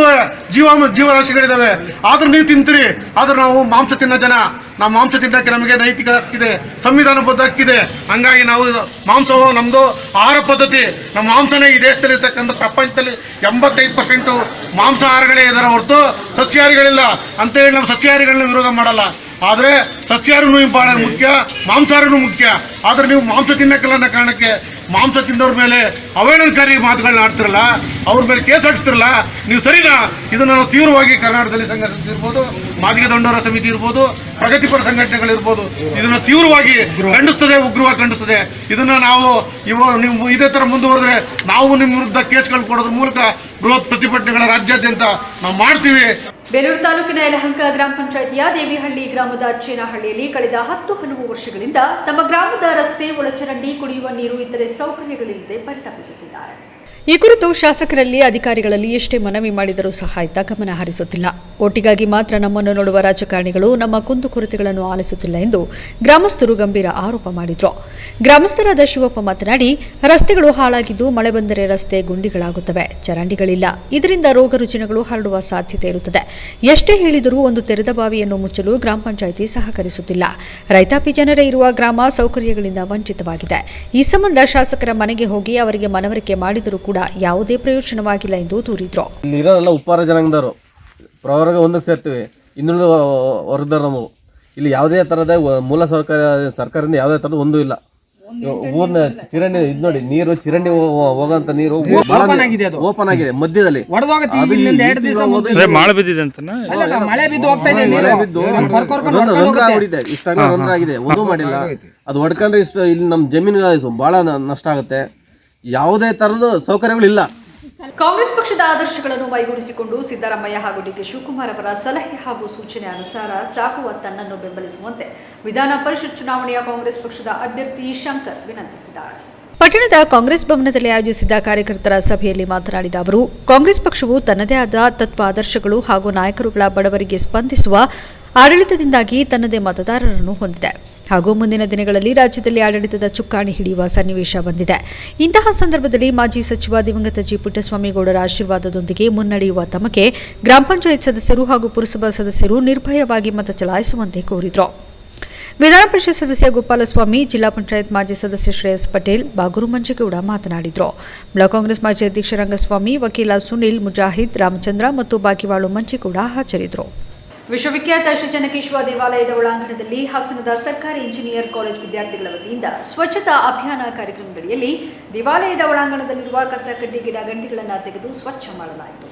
ಜೀವರಾಶಿಗಳಿದಾವೆ. ಆದ್ರೂ ನೀವು ತಿಂತೀರಿ. ಆದ್ರೂ ನಾವು ಮಾಂಸ ತಿನ್ನೋ ಜನ. ನಾವು ಮಾಂಸ ತಿನ್ನಕ್ಕೆ ನಮಗೆ ನೈತಿಕ ಹಕ್ಕಿದೆ, ಸಂವಿಧಾನಬದ್ಧ ಹಕ್ಕಿದೆ. ಹಂಗಾಗಿ ನಾವು ಮಾಂಸವು ನಮ್ಮದು ಆಹಾರ ಪದ್ಧತಿ. ನಮ್ಮ ಮಾಂಸನೇ ಈ ದೇಶದಲ್ಲಿ ಇರ್ತಕ್ಕಂಥ ಪ್ರಪಂಚದಲ್ಲಿ 85% ಮಾಂಸಾಹಾರಗಳೇ ಇದ್ದಾರೆ ಹೊರತು ಸಸ್ಯಾಹಾರಿಗಳಿಲ್ಲ ಅಂತೇಳಿ ನಾವು ಸಸ್ಯಾಹಾರಿಗಳನ್ನ ವಿರೋಧ ಮಾಡಲ್ಲ. ಆದರೆ ಸಸ್ಯಾಹಾರನೂ ಭಾಳ ಮುಖ್ಯ, ಮಾಂಸಾಹಾರನೂ ಮುಖ್ಯ. ಆದರೆ ನೀವು ಮಾಂಸ ತಿನ್ನಕ್ಕಿಲ್ಲ ಅನ್ನೋ ಕಾರಣಕ್ಕೆ ಮಾಂಸ ತಿಂದವ್ರ ಮೇಲೆ ಅವಹೇಳನಕಾರಿ ಮಾತುಗಳನ್ನ ಆಡ್ತಿರಲ್ಲ, ಅವ್ರ ಮೇಲೆ ಕೇಸ್ ಹಾಕ್ತಿರಲ್ಲ, ನೀವು ಸರಿನಾ? ಇದನ್ನು ನಾವು ತೀವ್ರವಾಗಿ ಕರ್ನಾಟಕದಲ್ಲಿ ಸಂಘಟನೆ ಇರ್ಬೋದು, ಮಾದಿಗ ದಂಡೋರ ಸಮಿತಿ ಇರ್ಬೋದು, ಪ್ರಗತಿಪರ ಸಂಘಟನೆಗಳಿರ್ಬೋದು, ಇದನ್ನು ತೀವ್ರವಾಗಿ ಖಂಡಿಸ್ತದೆ, ಉಗ್ರವಾಗಿ ಖಂಡಿಸ್ತದೆ. ಇದನ್ನು ನಾವು ನೀವು ಇದೇ ಥರ ಮುಂದುವರೆದ್ರೆ ನಾವು ನಿಮ್ಮ ವಿರುದ್ಧ ಕೇಸ್ಗಳು ಕೊಡೋದ್ರ ಮೂಲಕ ಬೃಹತ್ ಪ್ರತಿಭಟನೆಗಳ ರಾಜ್ಯಾದ್ಯಂತ ನಾವು ಮಾಡ್ತೀವಿ. ಬೇಲೂರು ತಾಲೂಕಿನ ಯಲಹಂಕ ಗ್ರಾಮ ಪಂಚಾಯಿತಿಯ ದೇವಿಹಳ್ಳಿ ಗ್ರಾಮದ ಚೇನಹಳ್ಳಿಯಲ್ಲಿ ಕಳೆದ 10 ವರ್ಷಗಳಿಂದ ತಮ್ಮ ಗ್ರಾಮದ ರಸ್ತೆ, ಒಳಚರಂಡಿ, ಕುಡಿಯುವ ನೀರು ಇತರೆ ಸೌಕರ್ಯಗಳಿಲ್ಲದೆ ಪರಿತಪಿಸುತ್ತಿದ್ದಾರೆ. ಈ ಕುರಿತು ಶಾಸಕರಲ್ಲಿ, ಅಧಿಕಾರಿಗಳಲ್ಲಿ ಎಷ್ಟೇ ಮನವಿ ಮಾಡಿದರೂ ಸಹ ಇತ್ತ ಗಮನ ಹರಿಸುತ್ತಿಲ್ಲ. ಓಟಿಗಾಗಿ ಮಾತ್ರ ನಮ್ಮನ್ನು ನೋಡುವ ರಾಜಕಾರಣಿಗಳು ನಮ್ಮ ಕುಂದುಕೊರತೆಗಳನ್ನು ಆಲಿಸುತ್ತಿಲ್ಲ ಎಂದು ಗ್ರಾಮಸ್ಥರು ಗಂಭೀರ ಆರೋಪ ಮಾಡಿದರು. ಗ್ರಾಮಸ್ಥರಾದ ಶಿವಪ್ಪ ಮಾತನಾಡಿ, ರಸ್ತೆಗಳು ಹಾಳಾಗಿದ್ದು ಮಳೆ ಬಂದರೆ ರಸ್ತೆ ಗುಂಡಿಗಳಾಗುತ್ತವೆ, ಚರಂಡಿಗಳಿಲ್ಲ. ಇದರಿಂದ ರೋಗ ರುಜಿನಗಳು ಹರಡುವ ಸಾಧ್ಯತೆ ಇರುತ್ತದೆ. ಎಷ್ಟೇ ಹೇಳಿದರೂ ಒಂದು ತೆರೆದ ಬಾವಿಯನ್ನು ಮುಚ್ಚಲು ಗ್ರಾಮ ಪಂಚಾಯಿತಿ ಸಹಕರಿಸುತ್ತಿಲ್ಲ. ರೈತಾಪಿ ಜನರೇ ಇರುವ ಗ್ರಾಮ ಸೌಕರ್ಯಗಳಿಂದ ವಂಚಿತವಾಗಿದೆ. ಈ ಸಂಬಂಧ ಶಾಸಕರ ಮನೆಗೆ ಹೋಗಿ ಅವರಿಗೆ ಮನವರಿಕೆ ಮಾಡಿದರೂ ಕೂಡ ಯಾವುದೇ ಪ್ರಯೋಜನವಾಗಿಲ್ಲ ಎಂದು ದೂರಿದ್ರು. ಇರೋರೆಲ್ಲ ಉಪ್ಪಾರ ಜನಾಂಗದವರು, ಪ್ರವರ್ಗ ಒಂದಕ್ಕೆ ಸೇರ್ತೀವಿ, ಇನ್ನುಳಿದ ವರ್ಗದವರು. ನಾವು ಇಲ್ಲಿ ಯಾವುದೇ ಥರದ ಮೂಲ ಸರ್ಕಾರದಿಂದ ಯಾವುದೇ ಥರದ ಒಂದೂ ಇಲ್ಲ. ಊರ್ನ ಚಿರಂಡಿ ಇದು ನೋಡಿ, ನೀರು ಚಿರಂಡಿ ಹೋಗೋಂಥ ನೀರು ಓಪನ್ ಆಗಿದೆ ಮಧ್ಯದಲ್ಲಿ. ಮಳೆ ಬಿದ್ದಿದೆ ಅಂತ ಮಳೆ ಬಿದ್ದು ರಂಧ್ರ ಹೊಡಿದೆ. ಇಷ್ಟಾಗಲೇ ರಂಧ್ರ ಆಗಿದೆ, ಒಂದೂ ಮಾಡಿಲ್ಲ. ಅದು ಹೊಡ್ಕೊಂಡ್ರೆ ಇಷ್ಟು ಇಲ್ಲಿ ನಮ್ಮ ಜಮೀನುಗಳು ಭಾಳ ನಷ್ಟ ಆಗುತ್ತೆ. ಯಾವುದೇ ಥರದ ಸೌಕರ್ಯಗಳಿಲ್ಲ. ಕಾಂಗ್ರೆಸ್ ಪಕ್ಷದ ಆದರ್ಶಗಳನ್ನು ಮೈಗೂಡಿಸಿಕೊಂಡು ಸಿದ್ದರಾಮಯ್ಯ ಹಾಗೂ ಡಿಕೆ ಶಿವಕುಮಾರ್ ಅವರ ಸಲಹೆ ಹಾಗೂ ಸೂಚನೆ ಅನುಸಾರ ಸಾಗುವ ತನ್ನನ್ನು ಬೆಂಬಲಿಸುವಂತೆ ವಿಧಾನ ಪರಿಷತ್ ಚುನಾವಣೆಯ ಕಾಂಗ್ರೆಸ್ ಪಕ್ಷದ ಅಭ್ಯರ್ಥಿ ಶಂಕರ್ ವಿನಂತಿಸಿದ್ದಾರೆ. ಪಟ್ಟಣದ ಕಾಂಗ್ರೆಸ್ ಭವನದಲ್ಲಿ ಆಯೋಜಿಸಿದ್ದ ಕಾರ್ಯಕರ್ತರ ಸಭೆಯಲ್ಲಿ ಮಾತನಾಡಿದ ಅವರು, ಕಾಂಗ್ರೆಸ್ ಪಕ್ಷವು ತನ್ನದೇ ಆದ ತತ್ವ, ಆದರ್ಶಗಳು ಹಾಗೂ ನಾಯಕರುಗಳ ಬಡವರಿಗೆ ಸ್ಪಂದಿಸುವ ಆಡಳಿತದಿಂದಾಗಿ ತನ್ನದೇ ಮತದಾರರನ್ನು ಹೊಂದಿದೆ ಹಾಗೂ ಮುಂದಿನ ದಿನಗಳಲ್ಲಿ ರಾಜ್ಯದಲ್ಲಿ ಆಡಳಿತದ ಚುಕ್ಕಾಣಿ ಹಿಡಿಯುವ ಸನ್ನಿವೇಶ ಬಂದಿದೆ. ಇಂತಹ ಸಂದರ್ಭದಲ್ಲಿ ಮಾಜಿ ಸಚಿವ ದಿವಂಗತ ಜಿ ಪುಟ್ಟಸ್ವಾಮಿಗೌಡರ ಆಶೀರ್ವಾದದೊಂದಿಗೆ ಮುನ್ನಡೆಯುವ ತಮಗೆ ಗ್ರಾಮ ಪಂಚಾಯತ್ ಸದಸ್ಯರು ಹಾಗೂ ಪುರಸಭಾ ಸದಸ್ಯರು ನಿರ್ಭಯವಾಗಿ ಮತ ಚಲಾಯಿಸುವಂತೆ ಕೋರಿದರು. ವಿಧಾನ ಪರಿಷತ್ ಸದಸ್ಯ ಗೋಪಾಲಸ್ವಾಮಿ, ಜಿಲ್ಲಾ ಪಂಚಾಯತ್ ಮಾಜಿ ಸದಸ್ಯ ಶ್ರೇಯಸ್ ಪಟೇಲ್, ಬಾಗೂರು ಮಂಜೇಗೌಡ ಮಾತನಾಡಿದರು. ಬ್ಲಾಕ್ ಕಾಂಗ್ರೆಸ್ ಮಾಜಿ ಅಧ್ಯಕ್ಷ ರಂಗಸ್ವಾಮಿ, ವಕೀಲ ಸುನಿಲ್, ಮುಜಾಹಿದ್, ರಾಮಚಂದ್ರ ಮತ್ತು ಬಾಗಿವಾಳು ಮಂಜೇಗೌಡ ಹಾಜರಿದ್ದರು. ವಿಶ್ವವಿಖ್ಯಾತ ಶ್ರೀ ಚೆನ್ನಕೇಶವ ದೇವಾಲಯದ ಒಳಾಂಗಣದಲ್ಲಿ ಹಾಸನದ ಸರ್ಕಾರಿ ಇಂಜಿನಿಯರ್ ಕಾಲೇಜ್ ವಿದ್ಯಾರ್ಥಿಗಳ ವತಿಯಿಂದ ಸ್ವಚ್ಛತಾ ಅಭಿಯಾನ ಕಾರ್ಯಕ್ರಮದಡಿಯಲ್ಲಿ ದೇವಾಲಯದ ಒಳಾಂಗಣದಲ್ಲಿರುವ ಕಸ, ಕಡ್ಡಿ, ಗಿಡ, ಗಂಟೆಗಳನ್ನು ತೆಗೆದು ಸ್ವಚ್ಛ ಮಾಡಲಾಯಿತು.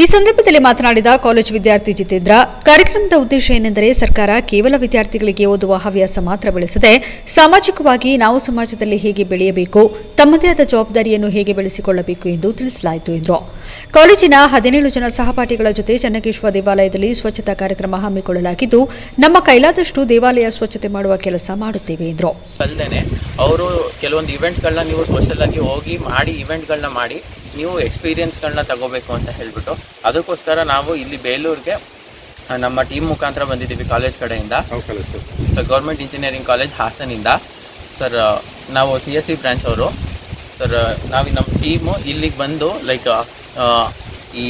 ಈ ಸಂದರ್ಭದಲ್ಲಿ ಮಾತನಾಡಿದ ಕಾಲೇಜ್ ವಿದ್ಯಾರ್ಥಿ ಜಿತೇಂದ್ರ, ಕಾರ್ಯಕ್ರಮದ ಉದ್ದೇಶ ಏನೆಂದರೆ ಸರ್ಕಾರ ಕೇವಲ ವಿದ್ಯಾರ್ಥಿಗಳಿಗೆ ಓದುವ ಹವ್ಯಾಸ ಮಾತ್ರ ಬೆಳೆಸದೆ ಸಾಮಾಜಿಕವಾಗಿ ನಾವು ಸಮಾಜದಲ್ಲಿ ಹೇಗೆ ಬೆಳೆಯಬೇಕು, ತಮ್ಮದೇ ಆದ ಜವಾಬ್ದಾರಿಯನ್ನು ಹೇಗೆ ಬೆಳೆಸಿಕೊಳ್ಳಬೇಕು ಎಂದು ತಿಳಿಸಲಾಯಿತು ಎಂದರು. ಕಾಲೇಜಿನ 17 ಜನ ಸಹಪಾಠಿಗಳ ಜೊತೆ ಚೆನ್ನಕೇಶವ ದೇವಾಲಯದಲ್ಲಿ ಸ್ವಚ್ಛತಾ ಕಾರ್ಯಕ್ರಮ ಹಮ್ಮಿಕೊಳ್ಳಲಾಗಿದ್ದು, ನಮ್ಮ ಕೈಲಾದಷ್ಟು ದೇವಾಲಯ ಸ್ವಚ್ಛತೆ ಮಾಡುವ ಕೆಲಸ ಮಾಡುತ್ತೇವೆ ಎಂದರು. ಅವರು ಕೆಲವೊಂದು ಇವೆಂಟ್ಗಳನ್ನ ನೀವು ಸೋಷಲ್ ಆಗಿ ಹೋಗಿ ಮಾಡಿ ಇವೆಂಟ್ಗಳನ್ನ ಮಾಡಿ ನೀವು ಎಕ್ಸ್ಪೀರಿಯನ್ಸ್ಗಳನ್ನ ತಗೋಬೇಕು ಅಂತ ಹೇಳ್ಬಿಟ್ಟು ಅದಕ್ಕೋಸ್ಕರ ನಾವು ಇಲ್ಲಿ ಬೇಲೂರಿಗೆ ನಮ್ಮ ಟೀಮ್ ಮುಖಾಂತರ ಬಂದಿದ್ದೀವಿ ಕಾಲೇಜ್ ಕಡೆಯಿಂದ. ಸರ್ ಗೌರ್ಮೆಂಟ್ ಇಂಜಿನಿಯರಿಂಗ್ ಕಾಲೇಜ್ ಹಾಸನಿಂದ. ಸರ್ ನಾವು CSC ಬ್ರಾಂಚ್ ಅವರು. ಸರ್ ನಾವು ನಮ್ಮ ಟೀಮು ಇಲ್ಲಿಗೆ ಬಂದು ಲೈಕ್ ಈ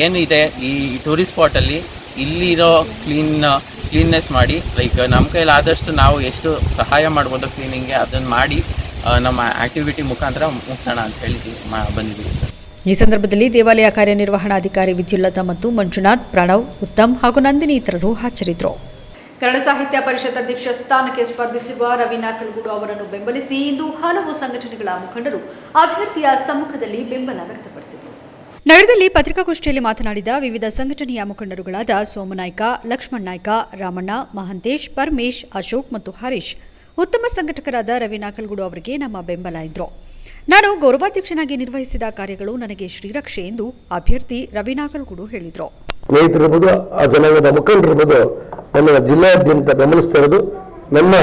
ಏನಿದೆ ಈ ಟೂರಿಸ್ಟ್ ಸ್ಪಾಟಲ್ಲಿ ಇಲ್ಲಿರೋ ಕ್ಲೀನ್ನೆಸ್ ಮಾಡಿ ಲೈಕ್ ನಮ್ಮ ಕೈಲಾದಷ್ಟು ನಾವು ಎಷ್ಟು ಸಹಾಯ ಮಾಡ್ಬೋದು ಕ್ಲೀನಿಂಗ್ಗೆ ಅದನ್ನು ಮಾಡಿ ನಮ್ಮ ಆ್ಯಕ್ಟಿವಿಟಿ ಮುಖಾಂತರ ಮುಗಿಸೋಣ ಅಂತ ಹೇಳಿ ಬಂದಿದ್ದೀವಿ ಸರ್. ಈ ಸಂದರ್ಭದಲ್ಲಿ ದೇವಾಲಯ ಕಾರ್ಯನಿರ್ವಹಣಾಧಿಕಾರಿ ವಿದ್ಯುಲ್ಲತಾ ಮತ್ತು ಮಂಜುನಾಥ್, ಪ್ರಣವ್, ಉತ್ತಮ್ ಹಾಗೂ ನಂದಿನಿ ಇತರರು ಹಾಜರಿದ್ದರು. ಕನ್ನಡ ಸಾಹಿತ್ಯ ಪರಿಷತ್ ಅಧ್ಯಕ್ಷ ಸ್ಥಾನಕ್ಕೆ ಸ್ಪರ್ಧಿಸಿರುವ ರವಿ ನಾಕಲಗೂಡು ಅವರನ್ನು ಬೆಂಬಲಿಸಿ ಇಂದು ಹಲವು ಸಂಘಟನೆಗಳ ಮುಖಂಡರು ಅಭ್ಯರ್ಥಿಯ ಸಮ್ಮುಖದಲ್ಲಿ ಬೆಂಬಲ ವ್ಯಕ್ತಪಡಿಸಿದರು. ನಗರದಲ್ಲಿ ಪತ್ರಿಕಾಗೋಷ್ಠಿಯಲ್ಲಿ ಮಾತನಾಡಿದ ವಿವಿಧ ಸಂಘಟನೆಯ ಮುಖಂಡರುಗಳಾದ ಸೋಮನಾಯ್ಕ, ಲಕ್ಷ್ಮಣ್ ನಾಯ್ಕ, ರಾಮಣ್ಣ, ಮಹಂತೇಶ್, ಪರಮೇಶ್, ಅಶೋಕ್ ಮತ್ತು ಹರೀಶ್, ಉತ್ತಮ ಸಂಘಟಕರಾದ ರವಿ ನಾಕಲಗೂಡು ಅವರಿಗೆ ನಮ್ಮ ಬೆಂಬಲ ಇದ್ರು. ನಾನು ಗೌರವಾಧ್ಯಕ್ಷನಾಗಿ ನಿರ್ವಹಿಸಿದ ಕಾರ್ಯಗಳು ನನಗೆ ಶ್ರೀರಕ್ಷೆ ಎಂದು ಅಭ್ಯರ್ಥಿ ರವಿ ನಾಕಲಗೂಡು ಹೇಳಿದರು. ಸ್ನೇಹಿತರಿರ್ಬೋದು, ಆ ಜನಾಂಗದ ಮುಖಂಡರಿರ್ಬೋದು, ನನ್ನ ಜಿಲ್ಲಾದ್ಯಂತ ಬೆಂಬಲಿಸ್ತಾ ಇರೋದು ನನ್ನ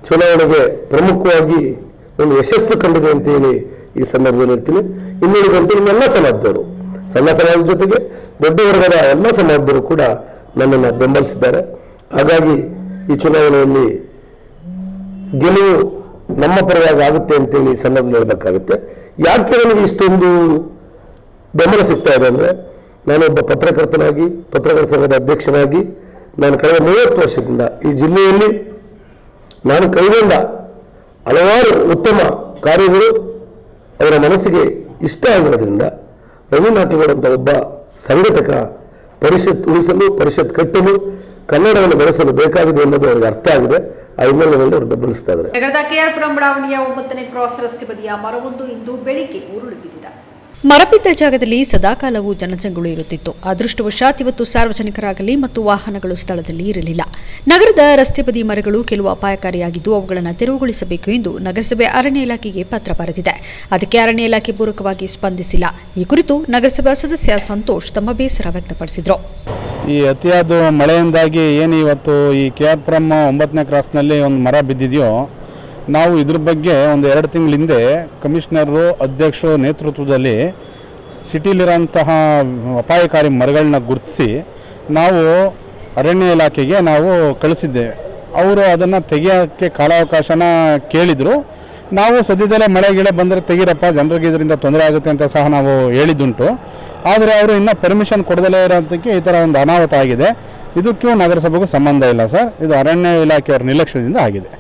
ಚುನಾವಣೆಗೆ ಪ್ರಮುಖವಾಗಿ ಒಂದು ಯಶಸ್ಸು ಕಂಡಿದೆ ಅಂತೇಳಿ ಈ ಸಂದರ್ಭದಲ್ಲಿ ಹೇಳ್ತೀನಿ. ಇನ್ನುಳಿದಂತೆ ಇನ್ನೆಲ್ಲ ಸಮಾಜದವರು, ಸಣ್ಣ ಸಮಾಜದ ಜೊತೆಗೆ ದೊಡ್ಡ ವರ್ಗದ ಎಲ್ಲ ಸಮಾಜದವರು ಕೂಡ ನನ್ನನ್ನು ಬೆಂಬಲಿಸಿದ್ದಾರೆ. ಹಾಗಾಗಿ ಈ ಚುನಾವಣೆಯಲ್ಲಿ ಗೆಲುವು ನಮ್ಮ ಪರವಾಗಿ ಆಗುತ್ತೆ ಅಂತೇಳಿ ಈ ಸಂದರ್ಭದಲ್ಲಿ ಹೇಳಬೇಕಾಗುತ್ತೆ. ಯಾಕೆ ನನಗೆ ಇಷ್ಟೊಂದು ಬೆಂಬಲ ಸಿಗ್ತಾ ಇದೆ ಅಂದರೆ, ನಾನೊಬ್ಬ ಪತ್ರಕರ್ತನಾಗಿ, ಪತ್ರಕರ್ತರ ಸಂಘದ ಅಧ್ಯಕ್ಷನಾಗಿ ನಾನು ಕಳೆದ 30 ವರ್ಷದಿಂದ ಈ ಜಿಲ್ಲೆಯಲ್ಲಿ ನಾನು ಕೈಗೊಂಡ ಹಲವಾರು ಉತ್ತಮ ಕಾರ್ಯಗಳು ಅವರ ಮನಸ್ಸಿಗೆ ಇಷ್ಟ ಆಗಿರೋದ್ರಿಂದ ರವಿ ನಾಕಲಗೂಡು ಅಂತ ಒಬ್ಬ ಸಂಘಟಕ ಪರಿಷತ್ ಉಳಿಸಲು, ಪರಿಷತ್ ಕಟ್ಟಲು, ಕನ್ನಡವನ್ನು ಬೆಳೆಸಲು ಬೇಕಾಗಿದೆ ಅನ್ನೋದು ಅವರಿಗೆ ಅರ್ಥ ಆಗಿದೆ. ಆ ಹಿನ್ನೆಲೆಯಲ್ಲಿ ಅವರು ಬೆಂಬಲಿಸ್ತಾ ಇದ್ದಾರೆ. ನಗರದ KR-ಪುರಂ ಬಡಾವಣೆಯ 9ನೇ ಕ್ರಾಸ್ ರಸ್ತೆ ಬದಿಯ ಮರವೊಂದು ಇಂದು ಬೆಳಿಗ್ಗೆ ಉರುಳಿ ಬಿದ್ದಿದೆ. ಮರಬಿದ್ದ ಜಾಗದಲ್ಲಿ ಸದಾಕಾಲವೂ ಜನಜಂಗುಳಿ ಇರುತ್ತಿತ್ತು. ಅದೃಷ್ಟವಶಾತ್ ಇವತ್ತು ಸಾರ್ವಜನಿಕರಾಗಲಿ ಮತ್ತು ವಾಹನಗಳು ಸ್ಥಳದಲ್ಲಿ ಇರಲಿಲ್ಲ. ನಗರದ ರಸ್ತೆ ಬದಿ ಮರಗಳು ಕೆಲವು ಅಪಾಯಕಾರಿಯಾಗಿದ್ದು ಅವುಗಳನ್ನು ತೆರವುಗೊಳಿಸಬೇಕು ಎಂದು ನಗರಸಭೆ ಅರಣ್ಯ ಇಲಾಖೆಗೆ ಪತ್ರ ಬರೆದಿದೆ. ಅದಕ್ಕೆ ಅರಣ್ಯ ಇಲಾಖೆ ಪೂರಕವಾಗಿ ಸ್ಪಂದಿಸಿಲ್ಲ. ಈ ಕುರಿತು ನಗರಸಭಾ ಸದಸ್ಯ ಸಂತೋಷ್ ತಮ್ಮ ಬೇಸರ ವ್ಯಕ್ತಪಡಿಸಿದರು. ಈ ಅತಿಯಾದ ಮಳೆಯಿಂದಾಗಿ ಏನು ಇವತ್ತು ಈ KR-ಪುರಂ 9ನೇ ಕ್ರಾಸ್ನಲ್ಲಿ ಒಂದು ಮರ ಬಿದ್ದಿದೆಯೋ, ನಾವು ಇದ್ರ ಬಗ್ಗೆ ಒಂದು 2 ತಿಂಗಳ ಹಿಂದೆ ಕಮಿಷನರು ಅಧ್ಯಕ್ಷರ ನೇತೃತ್ವದಲ್ಲಿ ಸಿಟಿಲಿರೋಂತಹ ಅಪಾಯಕಾರಿ ಮರಗಳನ್ನ ಗುರುತಿಸಿ ನಾವು ಅರಣ್ಯ ಇಲಾಖೆಗೆ ನಾವು ಕಳಿಸಿದ್ದೇವೆ. ಅವರು ಅದನ್ನು ತೆಗೆಯೋಕ್ಕೆ ಕಾಲಾವಕಾಶನ ಕೇಳಿದರು. ನಾವು ಸದ್ಯದಲ್ಲೇ ಮಳೆ ಗಿಳೆ ಬಂದರೆ ತೆಗೀರಪ್ಪ, ಜನರಿಗೆ ಇದರಿಂದ ತೊಂದರೆ ಆಗುತ್ತೆ ಅಂತ ಸಹ ನಾವು ಹೇಳಿದ್ದುಂಟು. ಆದರೆ ಅವರು ಇನ್ನೂ ಪರ್ಮಿಷನ್ ಕೊಡದಲೇ ಇರೋದಕ್ಕೆ ಈ ಥರ ಒಂದು ಅನಾಹುತ ಆಗಿದೆ. ಇದಕ್ಕೂ ನಗರಸಭೆಗೂ ಸಂಬಂಧ ಇಲ್ಲ ಸರ್, ಇದು ಅರಣ್ಯ ಇಲಾಖೆಯವರ ನಿರ್ಲಕ್ಷ್ಯದಿಂದ ಆಗಿದೆ.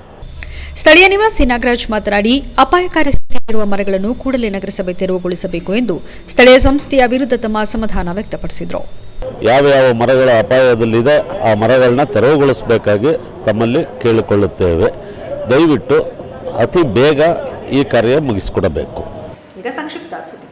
ಸ್ಥಳೀಯ ನಿವಾಸಿ ನಾಗರಾಜ್ ಮಾತನಾಡಿ, ಅಪಾಯಕಾರಿ ಸ್ಥಿತಿಯಲ್ಲಿರುವ ಮರಗಳನ್ನು ಕೂಡಲೇ ನಗರಸಭೆ ತೆರವುಗೊಳಿಸಬೇಕು ಎಂದು ಸ್ಥಳೀಯ ಸಂಸ್ಥೆಯ ವಿರುದ್ಧ ತಮ್ಮ ಅಸಮಾಧಾನ ವ್ಯಕ್ತಪಡಿಸಿದರು. ಯಾವ ಮರಗಳ ಅಪಾಯದಲ್ಲಿದೆ ಆ ಮರಗಳನ್ನ ತೆರವುಗೊಳಿಸಬೇಕಾಗಿ ತಮ್ಮಲ್ಲಿ ಕೇಳಿಕೊಳ್ಳುತ್ತೇವೆ. ದಯವಿಟ್ಟು ಅತಿ ಬೇಗ ಈ ಕಾರ್ಯ ಮುಗಿಸಿಕೊಡಬೇಕು. ಈಗ ಸಂಕ್ಷಿಪ್ತ ಸುದ್ದಿ.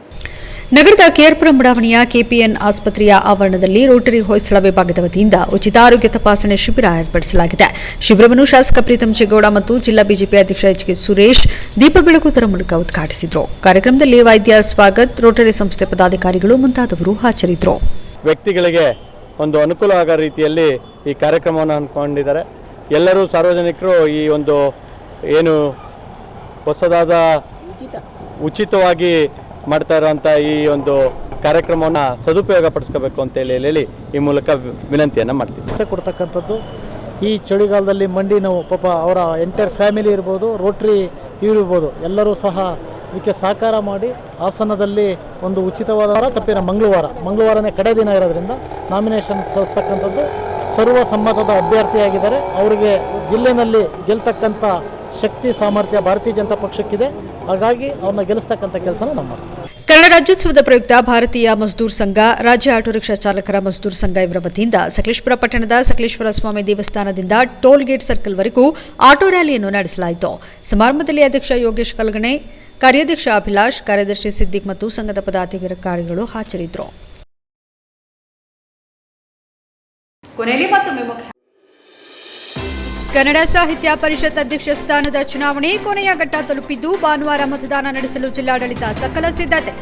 ನಗರದ KR-ಪುರಂ ಬಡಾವಣೆಯ KPN ಆಸ್ಪತ್ರೆಯ ಆವರಣದಲ್ಲಿ ರೋಟರಿ ಹೊಯ್ಸಳ ವಿಭಾಗದ ವತಿಯಿಂದ ಉಚಿತ ಆರೋಗ್ಯ ತಪಾಸಣೆ ಶಿಬಿರ ಏರ್ಪಡಿಸಲಾಗಿದೆ. ಶಿಬಿರವನ್ನು ಶಾಸಕ ಪ್ರೀತಂ ಚೇಗೌಡ ಮತ್ತು ಜಿಲ್ಲಾ ಬಿಜೆಪಿ ಅಧ್ಯಕ್ಷ HK ಸುರೇಶ್ ದೀಪ ಬೆಳಗುವುದರ ಮೂಲಕ ಉದ್ಘಾಟಿಸಿದರು. ಕಾರ್ಯಕ್ರಮದಲ್ಲಿ ವೈದ್ಯ ಸ್ವಾಗತ್, ರೋಟರಿ ಸಂಸ್ಥೆ ಪದಾಧಿಕಾರಿಗಳು ಮುಂತಾದವರು ಹಾಜರಿದ್ದರು. ವ್ಯಕ್ತಿಗಳಿಗೆ ಒಂದು ಅನುಕೂಲ ಆಗೋ ರೀತಿಯಲ್ಲಿ ಈ ಕಾರ್ಯಕ್ರಮವನ್ನು ಹಮ್ಮಿಕೊಂಡಿದ್ದಾರೆ. ಎಲ್ಲರೂ ಸಾರ್ವಜನಿಕರು ಈ ಒಂದು ಏನು ಹೊಸದಾದ ಉಚಿತವಾಗಿ ಮಾಡ್ತಾ ಇರೋಂಥ ಈ ಒಂದು ಕಾರ್ಯಕ್ರಮವನ್ನು ಸದುಪಯೋಗ ಪಡಿಸ್ಕೋಬೇಕು ಅಂತೇಳಿ ಹೇಳಿ ಈ ಮೂಲಕ ವಿನಂತಿಯನ್ನು ಮಾಡ್ತೀವಿ. ವ್ಯವಸ್ಥೆ ಕೊಡ್ತಕ್ಕಂಥದ್ದು ಈ ಚಳಿಗಾಲದಲ್ಲಿ ಮಂಡಿ ನೋವು, ಪಾಪ ಅವರ ಎಂಟೈರ್ ಫ್ಯಾಮಿಲಿ ಇರ್ಬೋದು, ರೋಟ್ರಿ ಇರ್ಬೋದು, ಎಲ್ಲರೂ ಸಹ ಇದಕ್ಕೆ ಸಹಕಾರ ಮಾಡಿ ಹಾಸನದಲ್ಲಿ ಒಂದು ಉಚಿತವಾದ ವಾರ ತಪ್ಪಿನ ಮಂಗಳವಾರನೇ ಕಡೆ ದಿನ ಇರೋದ್ರಿಂದ ನಾಮಿನೇಷನ್ ಸಲ್ಲಿಸ್ತಕ್ಕಂಥದ್ದು ಸರ್ವ ಸಮ್ಮತದ ಅಭ್ಯರ್ಥಿಯಾಗಿದ್ದಾರೆ. ಅವರಿಗೆ ಜಿಲ್ಲೆಯಲ್ಲಿ ಗೆಲ್ತಕ್ಕಂಥ ಶಕ್ತಿ ಸಾಮರ್ಥ್ಯ ಭಾರತೀಯ ಜನತಾ ಪಕ್ಷಕ್ಕಿದೆ. ಹಾಗಾಗಿ ಅವ್ರನ್ನ ಗೆಲ್ಲಿಸ್ತಕ್ಕಂಥ ಕೆಲಸನ ನಾವು ಮಾಡ್ತೀವಿ. ಕನ್ನಡ ರಾಜ್ಯೋತ್ಸವದ ಪ್ರಯುಕ್ತ ಭಾರತೀಯ ಮಜ್ದೂರ್ ಸಂಘ, ರಾಜ್ಯ ಆಟೋ ರಿಕ್ಷಾ ಚಾಲಕರ ಮಜ್ದೂರ್ ಸಂಘ ಇವರ ವತಿಯಿಂದ ಸಕಲೇಶಪುರ ಪಟ್ಟಣದ ಸಕಲೇಶ್ವರ ಸ್ವಾಮಿ ದೇವಸ್ಥಾನದಿಂದ ಟೋಲ್ ಗೇಟ್ ಸರ್ಕಲ್ವರೆಗೂ ಆಟೋ ರ್ಯಾಲಿಯನ್ನು ನಡೆಸಲಾಯಿತು. ಸಮಾರಂಭದಲ್ಲಿ ಅಧ್ಯಕ್ಷ ಯೋಗೇಶ್ ಕಲ್ಗಣೆ, ಕಾರ್ಯಾಧ್ಯಕ್ಷ ಅಭಿಲಾಷ್, ಕಾರ್ಯದರ್ಶಿ ಸಿದ್ದಿಕ್ ಮತ್ತು ಸಂಘದ ಪದಾಧಿಕಾರಿಗಳು ಹಾಜರಿದ್ದರು. ಕನ್ನಡ ಸಾಹಿತ್ಯ ಪರಿಷತ್ ಅಧ್ಯಕ್ಷ ಸ್ಥಾನದ ಚುನಾವಣೆ ಕೊನೆಯ ಘಟ್ಟ ತಲುಪಿದ್ದು ಭಾನುವಾರ ಮತದಾನ ನಡೆಸಲು ಜಿಲ್ಲಾಡಳಿತ ಸಕಲ ಸಿದ್ಧತೆ.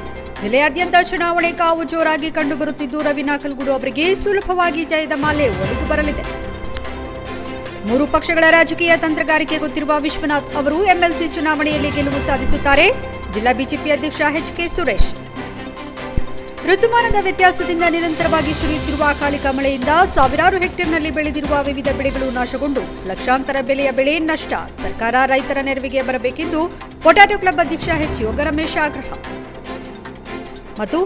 ಜಿಲ್ಲೆಯಾದ್ಯಂತ ಚುನಾವಣೆ ಕಾವು ಜೋರಾಗಿ ಕಂಡುಬರುತ್ತಿದ್ದು ರವಿ ನಾಕಲಗೂಡು ಅವರಿಗೆ ಸುಲಭವಾಗಿ ಜಯದ ಮಾಲೆ ಒಲಿದು ಬರಲಿದೆ. 3 ಪಕ್ಷಗಳ ರಾಜಕೀಯ ತಂತ್ರಗಾರಿಕೆ ಗೊತ್ತಿರುವ ವಿಶ್ವನಾಥ್ ಅವರು MLC ಚುನಾವಣೆಯಲ್ಲಿ ಗೆಲುವು ಸಾಧಿಸುತ್ತಾರೆ. ಜಿಲ್ಲಾ ಬಿಜೆಪಿ ಅಧ್ಯಕ್ಷ HK ಸುರೇಶ್. ಋತುಮಾನದ ವ್ಯತ್ಯಾಸದಿಂದ ನಿರಂತರವಾಗಿ ಸುರಿಯುತ್ತಿರುವ ಅಕಾಲಿಕ ಮಳೆಯಿಂದ ಸಾವಿರಾರು ಹೆಕ್ಟೇರ್ನಲ್ಲಿ ಬೆಳೆದಿರುವ ವಿವಿಧ ಬೆಳೆಗಳು ನಾಶಗೊಂಡು ಲಕ್ಷಾಂತರ ಬೆಲೆಯ ಬೆಳೆ ನಷ್ಟ. ಸರ್ಕಾರ ರೈತರ ನೆರವಿಗೆ ಬರಬೇಕೆಂದು ಪೊಟ್ಯಾಟೊ ಕ್ಲಬ್ ಅಧ್ಯಕ್ಷ ಎಚ್ ಯೋಗರಮೇಶ್ ಆಗ್ರಹ. ಮತ್ತು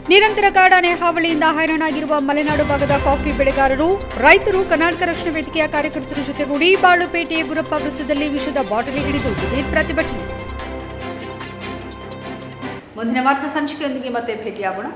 ನಿರಂತರ ಕಾಡಾನೆ ಹಾವಳಿಯಿಂದ ಹೈರಾಣಾಗಿರುವ ಮಲೆನಾಡು ಭಾಗದ ಕಾಫಿ ಬೆಳೆಗಾರರು, ರೈತರು ಕರ್ನಾಟಕ ರಕ್ಷಣಾ ವೇದಿಕೆಯ ಕಾರ್ಯಕರ್ತರ ಜೊತೆಗೂಡಿ ಬಾಳುಪೇಟೆಯ ಗುರಪ್ಪ ವೃತ್ತದಲ್ಲಿ ವಿಷದ ಬಾಟಲಿ ಹಿಡಿದು ದಿಢೀರ್ ಪ್ರತಿಭಟನೆ. ಮುಂದಿನ ವಾರ್ತಾ ಸಂಚಿಕೆಯೊಂದಿಗೆ ಮತ್ತೆ ಭೇಟಿಯಾಗೋಣ.